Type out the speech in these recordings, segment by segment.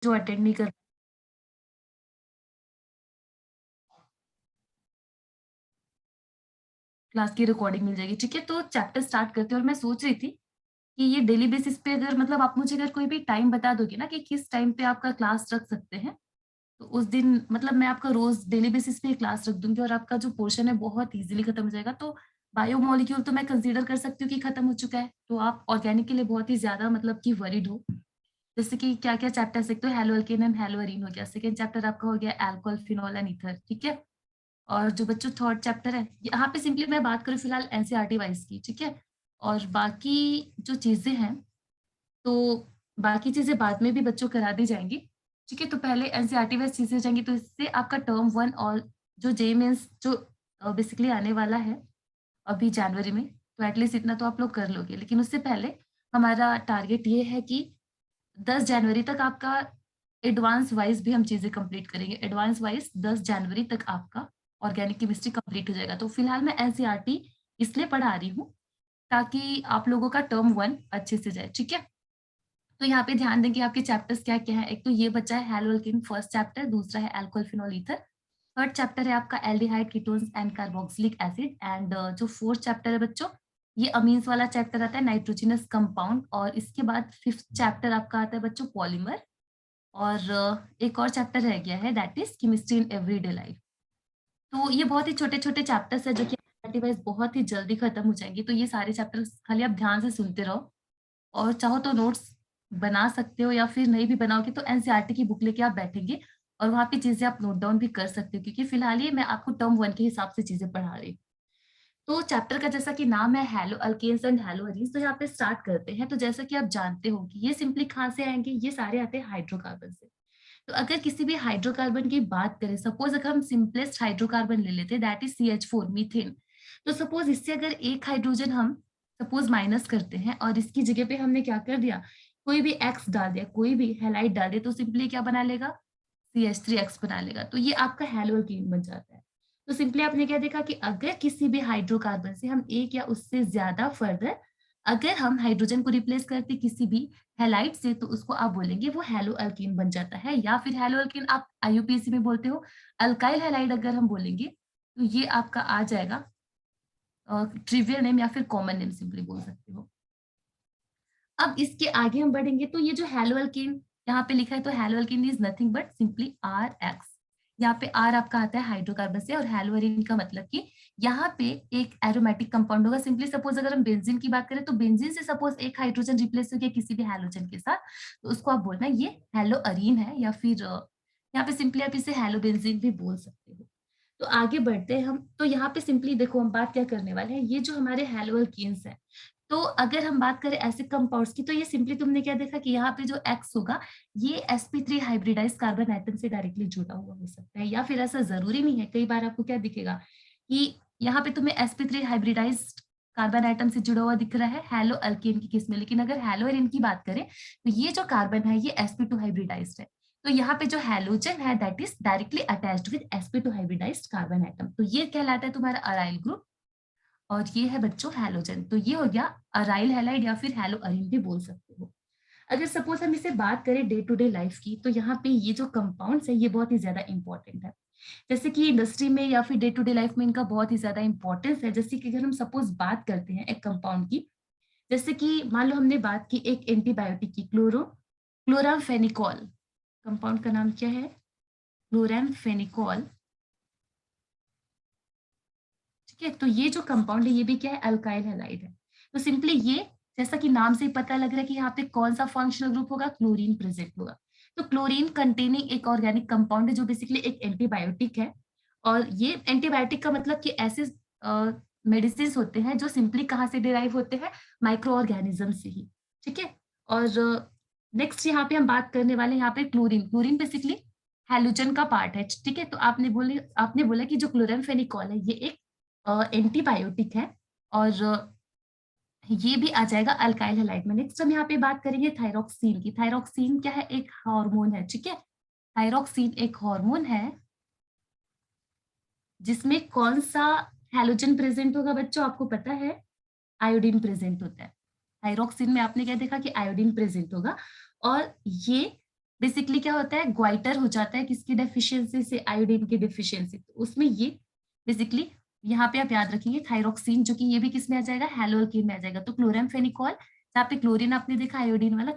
जो अटेंड नहीं कर, क्लास की रिकॉर्डिंग मिल जाएगी। ठीक है, तो चैप्टर स्टार्ट करते हैं। और मैं सोच रही थी कि ये डेली बेसिस पे अगर मतलब आप मुझे अगर कोई भी टाइम बता दोगे ना कि किस टाइम पे आपका क्लास रख सकते हैं, तो उस दिन मतलब मैं आपका रोज डेली बेसिस पे क्लास रख दूंगी और आपका जो पोर्शन है बहुत इजीली खत्म हो जाएगा। तो बायोमोलिक्यूल तो मैं कंसीडर कर सकती हूँ कि खत्म हो चुका है, तो आप ऑर्गेनिक के लिए बहुत ही ज्यादा मतलब कि वरीड हो। जैसे कि क्या क्या चैप्टर सीखते हो, hello alkane and hello Areen हो गया, सेकंड चैप्टर आपका हो गया अल्कोहल फिनोल एंड ईथर। ठीक है, और जो बच्चों थर्ड चैप्टर है यहाँ पे सिंपली मैं बात करूँ फिलहाल एनसीईआरटी वाइज की। ठीक है, और बाकी जो चीजें हैं तो बाकी चीजें बाद में भी बच्चों करा दी जाएंगी। ठीक है, तो पहले एनसीईआरटी वाइज चीजें जाएंगी, तो इससे आपका टर्म वन और जो जे मीन्स जो बेसिकली आने वाला है अभी जनवरी में, तो एटलीस्ट इतना तो आप लोग कर लोगे। लेकिन उससे पहले हमारा टारगेट ये है कि 10 जनवरी तक आपका एडवांस वाइज भी हम चीजें कंप्लीट करेंगे। एडवांस वाइज 10 जनवरी तक आपका ऑर्गेनिक केमिस्ट्री कंप्लीट हो जाएगा। तो फिलहाल मैं एनसीईआरटी इसलिए पढ़ा रही हूँ ताकि आप लोगों का टर्म वन अच्छे से जाए। ठीक है, तो यहाँ पे ध्यान दें कि आपके चैप्टर्स क्या क्या है। एक तो ये बच्चा है हेलो अल्केन फर्स्ट चैप्टर, दूसरा है alcohol phenol ether, third chapter है आपका aldehyde ketones and carboxylic acid, and जो फोर्थ चैप्टर है बच्चों ये अमीन्स वाला चैप्टर आता है नाइट्रोजनस कंपाउंड। और इसके बाद फिफ्थ चैप्टर आपका आता है बच्चों पॉलीमर, और एक और चैप्टर रह गया है that is chemistry in everyday life. तो ये बहुत ही छोटे छोटे चैप्टर्स है जो कि वाइज बहुत ही जल्दी खत्म हो जाएंगे। तो ये सारे चैप्टर्स खाली आप ध्यान से सुनते रहो, और चाहो तो नोट्स बना सकते हो, या फिर नहीं भी बनाओगे तो एनसीईआरटी की बुक लेके आप बैठेंगे और वहां पे चीजें आप नोट डाउन भी कर सकते हो, क्योंकि फिलहाल ये मैं आपको टर्म वन के हिसाब से चीजें पढ़ा रही हूँ। तो चैप्टर का जैसा कि नाम है halo alkanes and halo arenes, तो यहाँ पे स्टार्ट करते हैं। तो जैसा कि आप जानते हो कि ये सिंपली कहाँ से आएंगे, ये सारे आते हैं हाइड्रोकार्बन से। तो अगर किसी भी हाइड्रोकार्बन की बात करें, सपोज अगर हम सिंपलेस्ट हाइड्रोकार्बन ले लेते हैं दैट इज CH4 मीथेन, तो सपोज इससे अगर एक हाइड्रोजन हम सपोज माइनस करते हैं और इसकी जगह पे हमने क्या कर दिया, कोई भी एक्स डाल दिया, कोई भी हेलाइड डाल दिया, तो सिंपली क्या बना लेगा, CH3X बना लेगा। तो ये आपका हेलो अल्कीन बन जाता है। तो सिंपली आपने क्या देखा कि अगर किसी भी हाइड्रोकार्बन से हम एक या उससे ज्यादा फर्दर अगर हम हाइड्रोजन को रिप्लेस करते किसी भी हैलाइड से, तो उसको आप बोलेंगे वो हेलो अल्कीन बन जाता है। या फिर हेलो अल्कीन आप IUPAC में बोलते हो। अल्काइल हैलाइड अगर हम बोलेंगे तो ये आपका आ जाएगा ट्रिवियल नेम या फिर कॉमन नेम सिंपली बोल सकते हो। अब इसके आगे हम बढ़ेंगे तो ये जो हेलो अल्कीन यहाँ पे लिखा है, तो hello alkene is nothing but simply RX। यहाँ पे R आपका आता है हाइड्रोकार्बन से, और हेलो अरीन का मतलब कि यहाँ पे एक एरोमेटिक कंपाउंड होगा। सिंपली सपोज अगर हम बेंजीन की बात करें तो बेंजीन से सपोज एक हाइड्रोजन रिप्लेस हो गया किसी भी हैलोजन के साथ, तो उसको आप बोलना ये हेलो अरीन है, या फिर यहाँ पे सिंपली आप इसे हेलो बेंजीन भी बोल सकते हो। तो आगे बढ़ते हैं हम। तो यहाँ पे सिंपली देखो हम बात क्या करने वाले हैं, ये जो हमारे हेलो अल्कीन्स है, तो अगर हम बात करें ऐसे कंपाउंड्स की, तो ये सिंपली तुमने क्या देखा कि यहाँ पे जो X होगा ये sp3 हाइब्रिडाइज कार्बन एटम से डायरेक्टली जुड़ा हुआ हो सकता है, या फिर ऐसा जरूरी नहीं है। कई बार आपको क्या दिखेगा कि यहाँ पे तुम्हें sp3 हाइब्रिडाइज कार्बन एटम से जुड़ा हुआ दिख रहा है हेलो अल्केन की केस में, लेकिन अगर हेलो एरिन की बात करें तो ये जो कार्बन है ये sp2 हाइब्रिडाइज्ड है। तो यहाँ पे जो हैलोजन है that is directly attached with sp2 hybridised carbon atom, तो ये कहलाता है तुम्हारा अराइल ग्रुप। और ये है बच्चों हैलोजन, तो ये हो गया अराइल हैलाइड या फिर हैलो अरीन भी बोल सकते हो। अगर सपोज हम इसे बात करें डे टू डे लाइफ की, तो यहाँ पे ये जो कंपाउंड्स है ये बहुत ही ज्यादा इंपॉर्टेंट है। जैसे कि इंडस्ट्री में या फिर डे टू डे लाइफ में इनका बहुत ही ज्यादा इंपॉर्टेंस है। जैसे कि अगर हम सपोज बात करते हैं एक कंपाउंड की, जैसे कि मान लो हमने बात की एक एंटीबायोटिक की, क्लोरामफेनिकॉल, कंपाउंड का नाम क्या है, क्लोरामफेनिकॉल। ठीक है, तो ये जो कंपाउंड है ये भी क्या है, अल्काइल हैलाइड है। तो सिंपली ये जैसा कि नाम से ही पता लग रहा है कि यहाँ पे कौन सा फंक्शनल ग्रुप होगा, क्लोरीन प्रेजेंट होगा। तो क्लोरीन कंटेनिंग एक ऑर्गेनिक कंपाउंड है जो बेसिकली एक एंटीबायोटिक है। और ये एंटीबायोटिक का मतलब कि ऐसे मेडिसिन होते हैं जो सिंपली कहाँ से डिराइव होते हैं, माइक्रो ऑर्गेनिज्म से ही। ठीक है, और नेक्स्ट यहाँ पे हम बात करने वाले हैं यहाँ पे क्लोरीन। क्लोरीन बेसिकली हैलोजन का पार्ट है। ठीक है, तो आपने बोला कि जो क्लोरामफेनिकॉल है ये एक एंटीबायोटिक है, और ये भी आ जाएगा अल्काइल हैलाइड में। नेक्स्ट हम यहाँ पे बात करेंगे थायरॉक्सिन की। थायरॉक्सिन क्या है, एक हार्मोन है। ठीक है, थायरॉक्सिन एक हार्मोन है जिसमें कौन सा हैलोजन प्रेजेंट होगा बच्चों, आपको पता है, आयोडीन प्रेजेंट होता है। थायरॉक्सिन में आपने क्या देखा कि आयोडीन प्रेजेंट होगा, और ये बेसिकली क्या होता है, ग्वाइटर हो जाता है किसकी डेफिशिएंसी से, आयोडीन की डेफिशिएंसी। तो उसमें ये बेसिकली यहाँ पे आप याद रखेंगे थायरोक्सिन, जो कि ये भी किस में आ जाएगा, हैलोअल्कीन में आ जाएगा। तो क्लोरामफेनिकॉल, जहाँ पे क्लोरीन आपने देखा, आयोडीन वाला,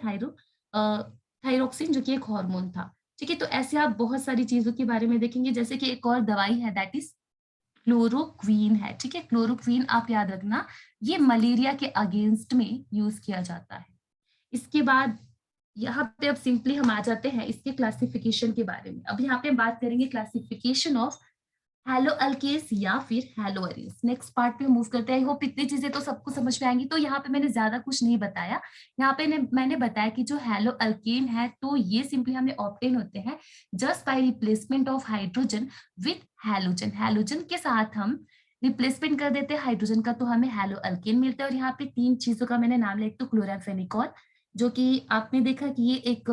थायरोक्सिन जो कि एक हार्मोन था। ठीक है, तो ऐसे आप बहुत सारी चीजों के बारे में देखेंगे, जैसे कि एक और दवाई है दैट इज क्लोरोक्वीन है। ठीक है, क्लोरोक्वीन आप याद रखना, ये मलेरिया के अगेंस्ट में यूज किया जाता है। इसके बाद यहाँ पे अब सिंपली हम आ जाते हैं इसके क्लासिफिकेशन के बारे में। अब यहाँ पे हम बात करेंगे क्लासिफिकेशन ऑफ हेलो अल्केस या फिर हेलो अरीज। नेक्स्ट पार्ट पे मूव करते हैं। आई होप इतनी चीजें तो सबको समझ में आएंगी। तो यहाँ पे मैंने ज्यादा कुछ नहीं बताया। यहाँ पे मैंने बताया कि जो हेलो अल्केन है तो ये सिंपली हमें ऑब्टेन होते हैं just by replacement of hydrogen with halogen. Halogen के साथ हम रिप्लेसमेंट कर देते हैं हाइड्रोजन का, तो हमें हेलो अल्केन मिलता है। और यहाँ पे 3 चीजों का मैंने नाम लिया, एक तो क्लोरामफेनिकॉल, जो कि आपने देखा कि ये एक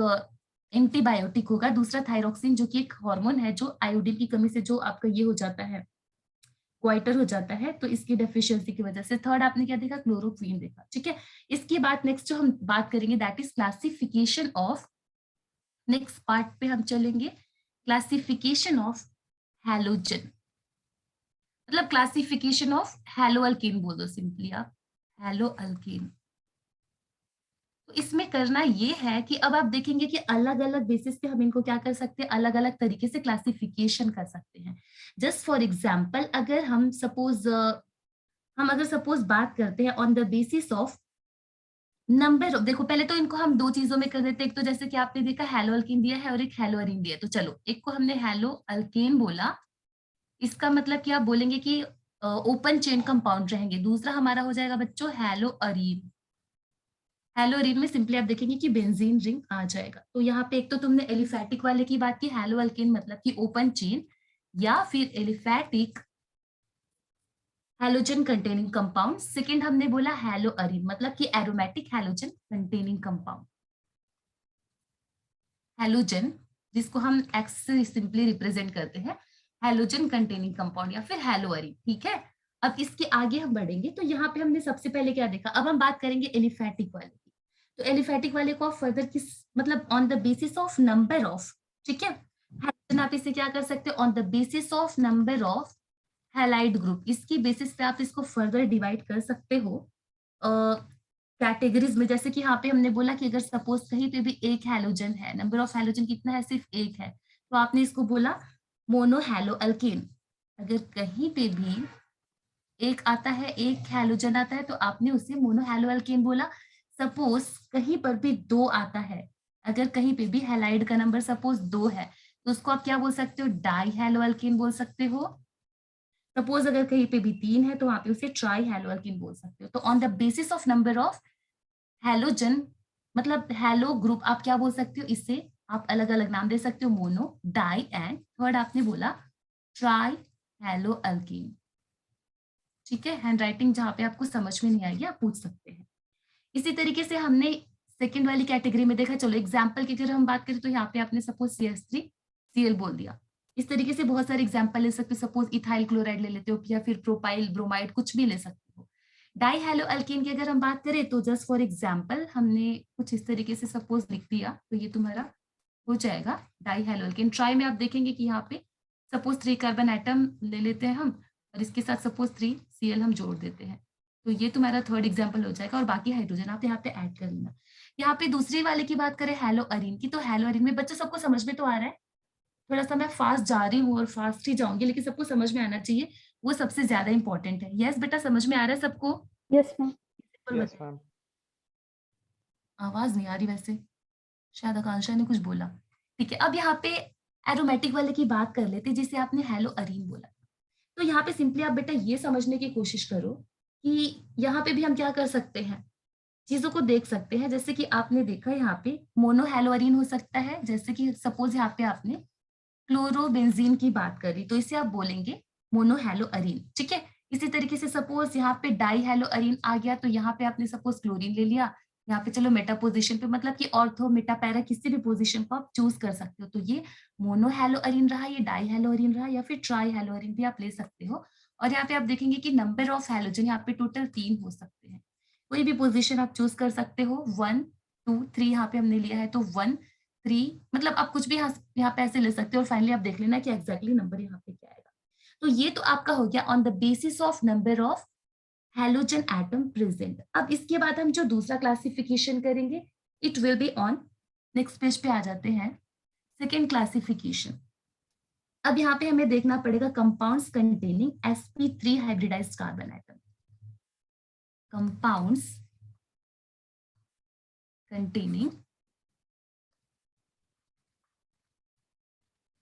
एंटीबायोटिक होगा। दूसरा थायरोक्सिन, जो कि एक हार्मोन है जो आयोडीन की कमी से जो आपका ये हो जाता है, क्वाइटर हो जाता है, तो इसकी डेफिशिएंसी की वजह से। थर्ड आपने क्या देखा, क्लोरोक्वीन देखा। ठीक है, इसके बाद नेक्स्ट जो हम बात करेंगे that is classification of, next part पे हम चलेंगे, क्लासिफिकेशन ऑफ हैलोजन, मतलब क्लासिफिकेशन ऑफ हैलो अल्कीन बोल दो सिंपली आप, हैलो अल्कीन। तो इसमें करना ये है कि अब आप देखेंगे कि अलग अलग बेसिस पे हम इनको क्या कर सकते हैं, अलग अलग तरीके से क्लासिफिकेशन कर सकते हैं। जस्ट फॉर एग्जाम्पल, अगर हम सपोज बात करते हैं on the basis of number, देखो पहले तो इनको हम 2 चीजों में कर देते हैं। एक तो जैसे कि आपने देखा हैलो अल्कीन दिया है और एक हैलो अरीन दिया है, तो चलो एक को हमने हैलो अल्केन बोला, इसका मतलब कि आप बोलेंगे कि ओपन चेन कंपाउंड रहेंगे। दूसरा हमारा हो जाएगा बच्चों हैलो अरीन। हेलो रिंग में सिंपली आप देखेंगे कि बेंजीन रिंग आ जाएगा। तो यहाँ पे एक तो तुमने एलिफैटिक वाले की बात की, हेलो अल्केन मतलब कि ओपन चेन, या फिर aliphatic halogen containing compound. Second हमने बोला हेलो अरीन मतलब कि aromatic halogen containing compound. Halogen जिसको हम एक्स से सिंपली रिप्रेजेंट करते हैं, हैलोजन कंटेनिंग कंपाउंड या फिर हेलो अरीन। ठीक है, अब इसके आगे हम बढ़ेंगे। तो यहाँ पे हमने सबसे पहले क्या देखा, अब हम बात करेंगे एलिफैटिक वाले की। तो एलिफैटिक वाले को आप फर्दर किस, मतलब on the basis of number of, ठीक है, हाइड्रोजन आप इसे क्या कर सकते हो, on the basis of number of halide group, इसकी बेसिस पे आप इसको फर्दर डिवाइड कर सकते हो कैटेगरीज में। जैसे कि यहाँ पे हमने बोला कि अगर सपोज कहीं पे भी एक हैलोजन है, नंबर ऑफ हैलोजन कितना है, सिर्फ एक है, तो आपने इसको बोला मोनो हैलो अल्केन। अगर कहीं पे भी एक आता है, एक हैलोजन आता है, तो आपने उसे मोनो हैलो अल्केन बोला। सपोज कहीं पर भी 2 आता है, अगर कहीं पे भी हैलाइड का नंबर सपोज 2 है, तो उसको आप क्या बोल सकते हो, डाई हैलो अल्केन बोल सकते हो। सपोज अगर कहीं पे भी 3 है तो वहां पे उसे ट्राई हैलो अल्केन बोल सकते हो। तो on the basis of number of halogen, मतलब हैलो ग्रुप, आप क्या बोल सकते हो, इससे आप अलग अलग नाम दे सकते हो, मोनो, डाई एंड थर्ड आपने बोला ट्राई हैलो अल्कीन। ठीक है, हैंड राइटिंग जहाँ पे आपको समझ में नहीं आएगी आप पूछ सकते हैं। इसी तरीके से हमने सेकेंड वाली कैटेगरी में देखा। चलो एग्जाम्पल की अगर हम बात करें तो यहाँ पे आपने सपोज CH3Cl बोल दिया। इस तरीके से बहुत सारे एग्जाम्पल ले सकते हो, सपोज इथाइल क्लोराइड ले लेते हो या फिर प्रोपाइल ब्रोमाइड, कुछ भी ले सकते हो। डाई हैलो अल्केन की अगर हम बात करें तो जस्ट फॉर एग्जाम्पल हमने कुछ इस तरीके से सपोज लिख दिया, तो ये तुम्हारा हो जाएगा डाई हैलो अल्केन। ट्राई में आप देखेंगे कि यहाँ पे सपोज 3 कार्बन एटम ले लेते हैं हम और इसके साथ सपोज 3Cl हम जोड़ देते हैं, तो ये तुम्हारा थर्ड एग्जाम्पल हो जाएगा। और बाकी हाइड्रोजन आप यहाँ पे ऐड कर लेना। यहाँ पे दूसरी वाले की बात करें हेलो अरीन की, तो हेलो अरीन में बच्चों सबको समझ में तो आ रहा है, थोड़ा सा मैं फास्ट जा रही हूँ और फास्ट ही जाऊंगी, लेकिन सबको समझ में आना चाहिए, वो सबसे ज्यादा इंपॉर्टेंट है। यस बेटा, समझ में आ रहा है सबको? Yes ma'am. Yes ma'am. आवाज नहीं आ रही वैसे, शायद आकांक्षा ने कुछ बोला। ठीक है, अब यहाँ पे एरोमेटिक वाले की बात कर लेते जिसे आपने हेलो अरीन बोला। तो यहाँ पे सिंपली आप बेटा ये समझने की कोशिश करो कि यहाँ पे भी हम क्या कर सकते हैं, चीजों को देख सकते हैं। जैसे कि आपने देखा यहाँ पे मोनो हेलोअरीन हो सकता है, जैसे कि सपोज यहाँ पे आपने क्लोरोबेंजीन की बात करी तो इसे आप बोलेंगे मोनो हेलोअरीन। ठीक है, इसी तरीके से सपोज यहाँ पे डाई हेलोअरीन आ गया, तो यहाँ पे आपने सपोज क्लोरीन ले लिया, यहाँ पे चलो मेटा पोजिशन पे, मतलब कि ऑर्थो मेटा पैरा किसी भी पोजिशन को आप चूज कर सकते हो। तो ये मोनो हेलोअरीन रहा, ये डाई हेलोअरीन रहा, या फिर ट्राई हेलोअरीन भी आप ले सकते हो। और यहाँ पे आप देखेंगे कि नंबर ऑफ हेलोजन यहाँ पे टोटल 3 हो सकते हैं, कोई भी पोजीशन आप चूज कर सकते हो। 1 2 3 यहाँ पे हमने लिया है, तो 1 3, मतलब आप कुछ भी यहाँ पे ऐसे ले सकते हो और फाइनली आप देख लेना कि एग्जैक्टली नंबर यहाँ पे क्या आएगा। तो ये तो आपका हो गया on the basis of number of halogen atom present. अब इसके बाद हम जो दूसरा क्लासिफिकेशन करेंगे it will be on, next page पे आ जाते हैं, सेकेंड क्लासिफिकेशन। अब यहाँ पे हमें देखना पड़ेगा compounds containing sp3 hybridised carbon atom, compounds containing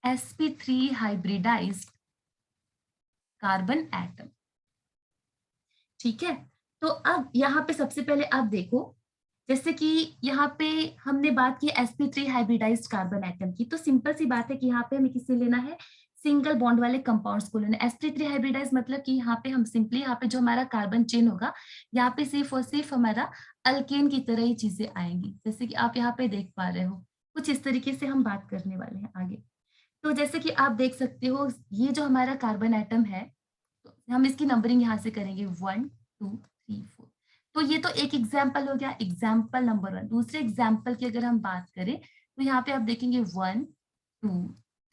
sp3 hybridised carbon atom. ठीक है, तो अब यहाँ पे सबसे पहले आप देखो, जैसे कि यहाँ पे हमने बात की sp3 हाइब्रिडाइज्ड कार्बन एटम की, तो सिंपल सी बात है कि यहाँ पे हमें किससे लेना है, सिंगल बॉन्ड वाले कंपाउंड्स को लेना है। sp3 हाइब्रिडाइज मतलब कि यहाँ पे हम सिंपली यहाँ पे जो हमारा कार्बन चेन होगा, यहाँ पे सिर्फ और सिर्फ हमारा अल्केन की तरह ही चीजें आएंगी, जैसे कि आप यहाँ पे देख पा रहे हो। कुछ इस तरीके से हम बात करने वाले हैं आगे। तो जैसे कि आप देख सकते हो, ये जो हमारा कार्बन एटम है, तो हम इसकी नंबरिंग यहाँ से करेंगे 1 2 3 4। तो ये तो एक एग्जाम्पल हो गया, एग्जाम्पल नंबर 1। दूसरे एग्जाम्पल की अगर हम बात करें तो यहाँ पे आप देखेंगे 1 2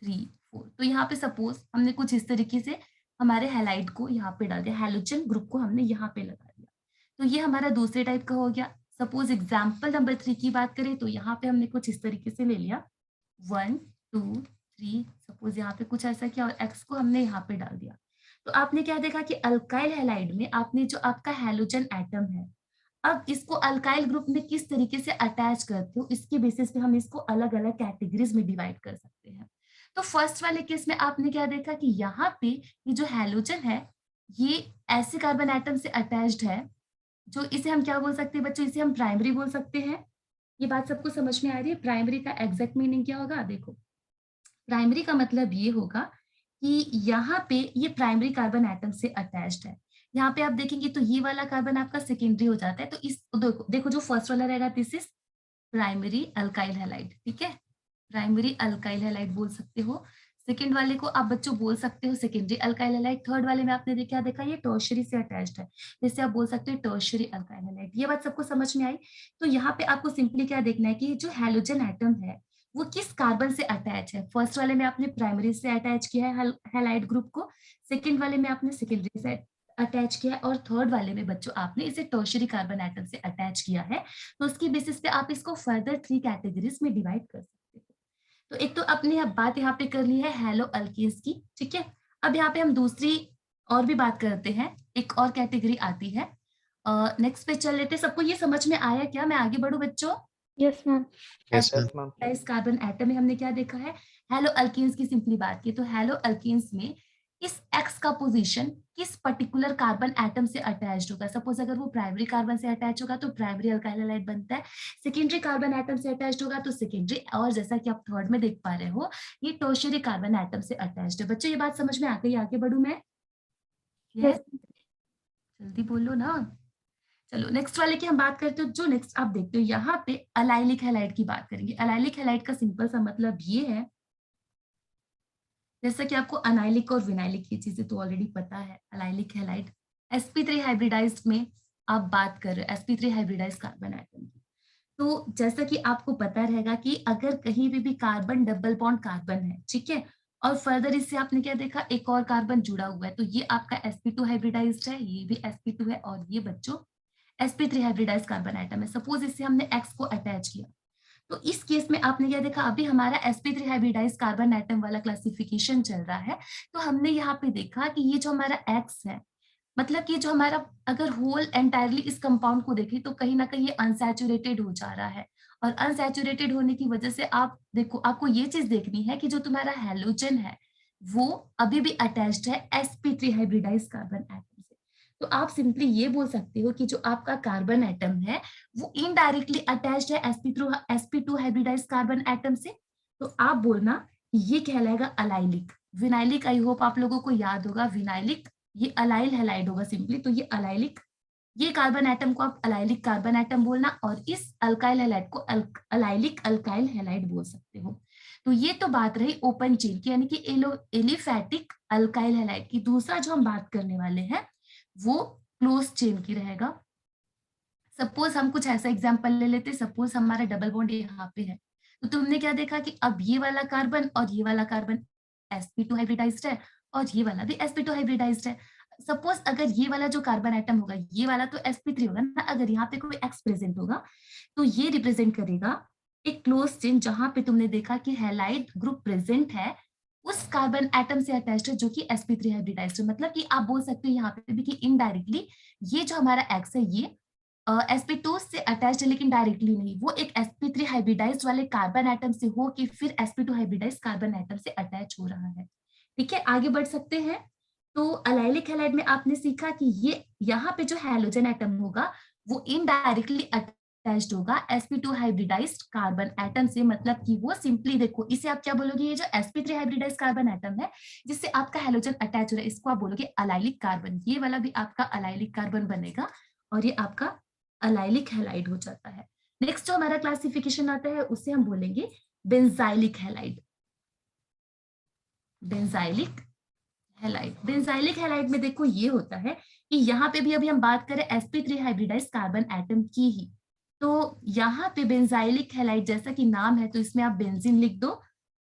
3 4। तो यहाँ पे सपोज हमने कुछ इस तरीके से हमारे हैलाइड को यहाँ पे डाल दिया, हैलोजन ग्रुप को हमने यहाँ पे लगा दिया। तो ये हमारा दूसरे टाइप का हो गया। सपोज एग्जाम्पल नंबर 3 की बात करें तो यहाँ पे हमने कुछ इस तरीके से ले लिया 1 2 3, सपोज यहाँ पे कुछ ऐसा किया और एक्स को हमने यहाँ पे डाल दिया। तो आपने क्या देखा कि अल्काइल हैलाइड में आपने जो आपका हैलोजन एटम है, अब इसको अल्काइल ग्रुप में किस तरीके से अटैच करते हो, इसके बेसिस पे हम इसको अलग अलग कैटेगरीज में डिवाइड कर सकते हैं। तो फर्स्ट वाले केस में आपने क्या देखा कि यहाँ पे ये जो हैलोजन है ये ऐसे कार्बन एटम से अटैच्ड है जो, इसे हम क्या बोल सकते हैं बच्चों, इसे हम प्राइमरी बोल सकते हैं। ये बात सबको समझ में आ रही है? प्राइमरी का एग्जैक्ट मीनिंग क्या होगा? देखो, प्राइमरी का मतलब ये होगा कि यहाँ पे ये प्राइमरी कार्बन एटम से अटैच्ड है। यहाँ पे आप देखेंगे तो ये वाला कार्बन आपका सेकेंडरी हो जाता है। तो इस देखो देखो जो फर्स्ट वाला रहेगा this is primary alkyl halide, ठीक है, प्राइमरी अल्काइल हैलाइड बोल सकते हो। सेकेंड वाले को आप बच्चों बोल सकते हो सेकेंडरी अल्काइल हैलाइड। थर्ड वाले में आपने क्या देखा, ये टर्शियरी से अटैच्ड है, जैसे आप बोल सकते हो टर्शियरी अल्काइल हैलाइड। ये बात सबको समझ में आई? तो यहाँ पे आपको सिंपली क्या देखना है कि जो हैलोजन एटम है वो किस कार्बन से अटैच है। फर्स्ट वाले में आपने प्राइमरी से अटैच किया है हैलाइड ग्रुप को, सेकेंड वाले में आपने सेकेंडरी से अटैच किया है, और थर्ड वाले में बच्चों आपने इसे टर्शियरी कार्बन एटम से अटैच किया है। तो उसकी बेसिस पे आप इसको फर्दर 3 कैटेगरीज में डिवाइड कर सकते हो। तो एक तो अपने बात यहाँ पे कर ली है हैलो अल्केन्स की, ठीक है। अब यहाँ पे हम दूसरी और भी बात करते हैं, एक और कैटेगरी आती है। नेक्स्ट पे चल लेते हैं। सबको ये समझ में आया क्या? मैं आगे बढ़ू बच्चों? Yes ma'am. Yes ma'am. इस कार्बन एटम में हमने क्या देखा है, हेलो अल्केन्स की सिंपली बात की तो हेलो अल्केन्स में इस एक्स का पोजीशन किस पर्टिकुलर कार्बन एटम से अटैच्ड होगा। सपोज अगर वो प्राइमरी कार्बन से अटैच होगा तो प्राइमरी अल्काइल हैलाइड बनता है, सेकेंडरी कार्बन एटम से अटैच्ड होगा तो सेकेंडरी, और जैसा कि आप थर्ड में देख पा रहे हो ये टर्शियरी कार्बन एटम से अटैच्ड है। बच्चों ये बात समझ में आ गई? आगे बढ़ू मैं? यस। जल्दी बोलो ना। चलो नेक्स्ट वाले की हम बात करते हो। जो नेक्स्ट आप देखते हो यहाँ पे अलाइलिक हैलाइड की बात करेंगे। अलाइलिक हैलाइड का सिंपल सा मतलब ये है, जैसा कि आपको अनाइलिक और विनाइलिक की चीजें तो ऑलरेडी पता है। अलाइलिक हैलाइड sp3 हाइब्रिडाइज्ड में आप बात कर रहे हो, sp3 हाइब्रिडाइज्ड कार्बन एटम की। तो जैसा कि आपको पता रहेगा कि अगर कहीं भी कार्बन डबल बॉन्ड कार्बन है, ठीक है, और फर्दर इससे आपने क्या देखा, एक और कार्बन जुड़ा हुआ है, तो ये आपका sp2 हाइब्रिडाइज्ड है, ये भी sp2 है, और ये बच्चों sp3 हाइब्रिडाइज्ड कार्बन एटम है। सपोज इससे हमने x को अटैच किया, तो इस केस में आपने क्या देखा, अभी हमारा sp3 हाइब्रिडाइज कार्बन एटम वाला क्लासिफिकेशन चल रहा है। तो हमने यहाँ पे देखा कि ये जो हमारा x है, मतलब कि जो हमारा अगर होल एंटायरली इस कंपाउंड को देखें तो कहीं ना कहीं ये अनसैचुरेटेड हो जा रहा है, और अनसैचुरेटेड होने की वजह से आप देखो, आपको ये चीज देखनी है कि जो तुम्हारा हैलोजन है वो अभी भी अटैच्ड है sp3 हाइब्रिडाइज कार्बन एटम से। तो आप सिंपली ये बोल सकते हो कि जो आपका कार्बन एटम है वो इनडायरेक्टली अटैच्ड है sp2 हाइब्रिडाइज कार्बन एटम से। तो आप बोलना ये कहलाएगा अलाइलिक। विनाइलिक आई होप आप लोगों को याद होगा, विनाइलिक ये अलाइल हैलाइड होगा सिंपली। तो ये अलाइलिक, ये कार्बन एटम को आप अलाइलिक कार्बन एटम बोलना, और इस अल्काइल हैलाइड को अलाइलिक अल्काइल हैलाइड बोल सकते हो। तो ये तो बात रही ओपन चेन की, यानी कि एलिफैटिक अल्काइल हैलाइड की। दूसरा जो हम बात करने वाले हैं वो क्लोज चेन की रहेगा। सपोज हम कुछ ऐसा एग्जांपल ले लेते, सपोज हमारा डबल बॉन्ड यहाँ पे है, तो तुमने क्या देखा कि अब ये वाला कार्बन और ये वाला कार्बन sp2 हाइब्रिडाइज्ड है और ये वाला भी sp2 हाइब्रिडाइज्ड है। सपोज अगर ये वाला जो कार्बन एटम होगा, ये वाला तो sp3 होगा ना, अगर यहाँ पे कोई x प्रेजेंट होगा तो ये रिप्रेजेंट करेगा एक क्लोज चेन जहां पे तुमने देखा कि हैलाइड ग्रुप प्रेजेंट है उस कार्बन एटम से अटैच्ड है जो कि sp3 हाइब्रिडाइज्ड है। मतलब कि आप बोल सकते हो यहाँ पे भी कि इनडायरेक्टली ये जो हमारा x है ये sp2 से अटैच्ड है, लेकिन डायरेक्टली नहीं, वो एक sp3 हाइब्रिडाइज्ड वाले कार्बन एटम से हो कि फिर sp2 हाइब्रिडाइज्ड कार्बन एटम से अटैच हो रहा है। ठीक है, आगे बढ़ सकते हैं। तो अलाइलिक हैलाइड में आपने सीखा कि ये यहाँ पे जो हैलोजन एटम होगा वो इनडायरेक्टली अटैच्ड होगा sp2 हाइब्रिडाइज्ड कार्बन एटम से। मतलब कि वो सिंपली देखो, इसे आप क्या बोलोगे, ये जो sp3 हाइब्रिडाइज्ड कार्बन एटम है जिससे आपका हैलोजन अटैच हो रहा है, इसको आप बोलोगे अलाइलिक कार्बन। ये वाला भी आपका अलाइलिक कार्बन बनेगा और ये आपका अलाइलिक हैलाइड हो जाता है। नेक्स्ट जो हमारा क्लासिफिकेशन आता है उसे हम बोलेंगे benzylic halide. Benzylic halide, benzylic halide में देखो ये होता है कि यहाँ पे भी अभी हम बात करें sp3 हाइब्रिडाइज्ड कार्बन एटम की ही, तो यहाँ पे बेंजाइलिक हैलाइड जैसा कि नाम है तो इसमें आप बेंजीन लिख दो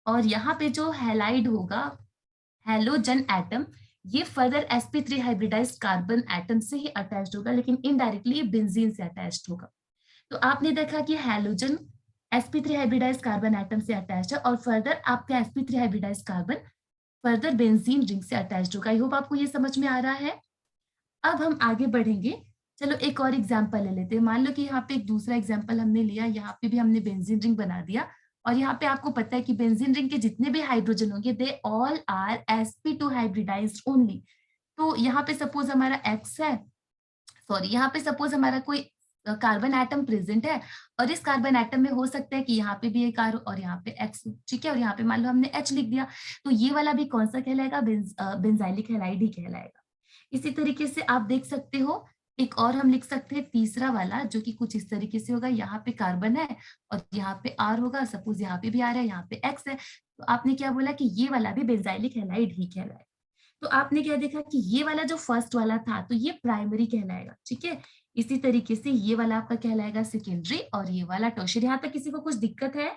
और यहाँ पे जो हैलाइड होगा हैलोजन एटम ये further sp3 hybridised carbon atom से ही अटैच्ड होगा, लेकिन इनडायरेक्टली बेंजीन से अटैच्ड होगा। तो आपने देखा कि halogen sp3 hybridised carbon atom से अटैच्ड है और फर्दर आपका sp3 hybridised carbon further benzene ring से अटैच्ड होगा। आई होप आपको ये समझ में आ रहा है। अब हम आगे बढ़ेंगे। चलो एक और एग्जांपल ले लेते हैं। मान लो कि यहाँ पे एक दूसरा एग्जांपल हमने लिया, यहाँ पे भी हमने बेंजीन रिंग बना दिया और यहाँ पे आपको पता है कि बेंजीन रिंग के जितने भी हाइड्रोजन होंगे they all are sp2 hybridised only. तो यहाँ पे सपोज हमारा x है, सॉरी यहाँ पे सपोज हमारा कोई कार्बन एटम प्रेजेंट है और इस कार्बन एटम में हो सकता है कि यहाँ पे भी एक R और यहाँ पे X, ठीक है, और यहाँ पे मान लो हमने H लिख दिया, तो ये वाला भी कौन सा कहलाएगा, बेंजाइलिक हैलाइड ही कहलाएगा। इसी तरीके से आप देख सकते हो एक और हम लिख सकते हैं तीसरा वाला जो कि कुछ इस तरीके से होगा, यहाँ पे कार्बन है और यहाँ पे R होगा, सपोज यहाँ पे भी R है, यहाँ पे X है, तो आपने क्या बोला कि ये वाला भी बेंजाइलिक हैलाइड ही कहलाएगा। तो आपने क्या देखा कि ये वाला जो फर्स्ट वाला था तो ये प्राइमरी कहलाएगा, ठीक है। इसी तरीके से ये वाला आपका कहलाएगा सेकेंडरी और ये वाला टर्शियरी। यहाँ तक किसी को कुछ दिक्कत है?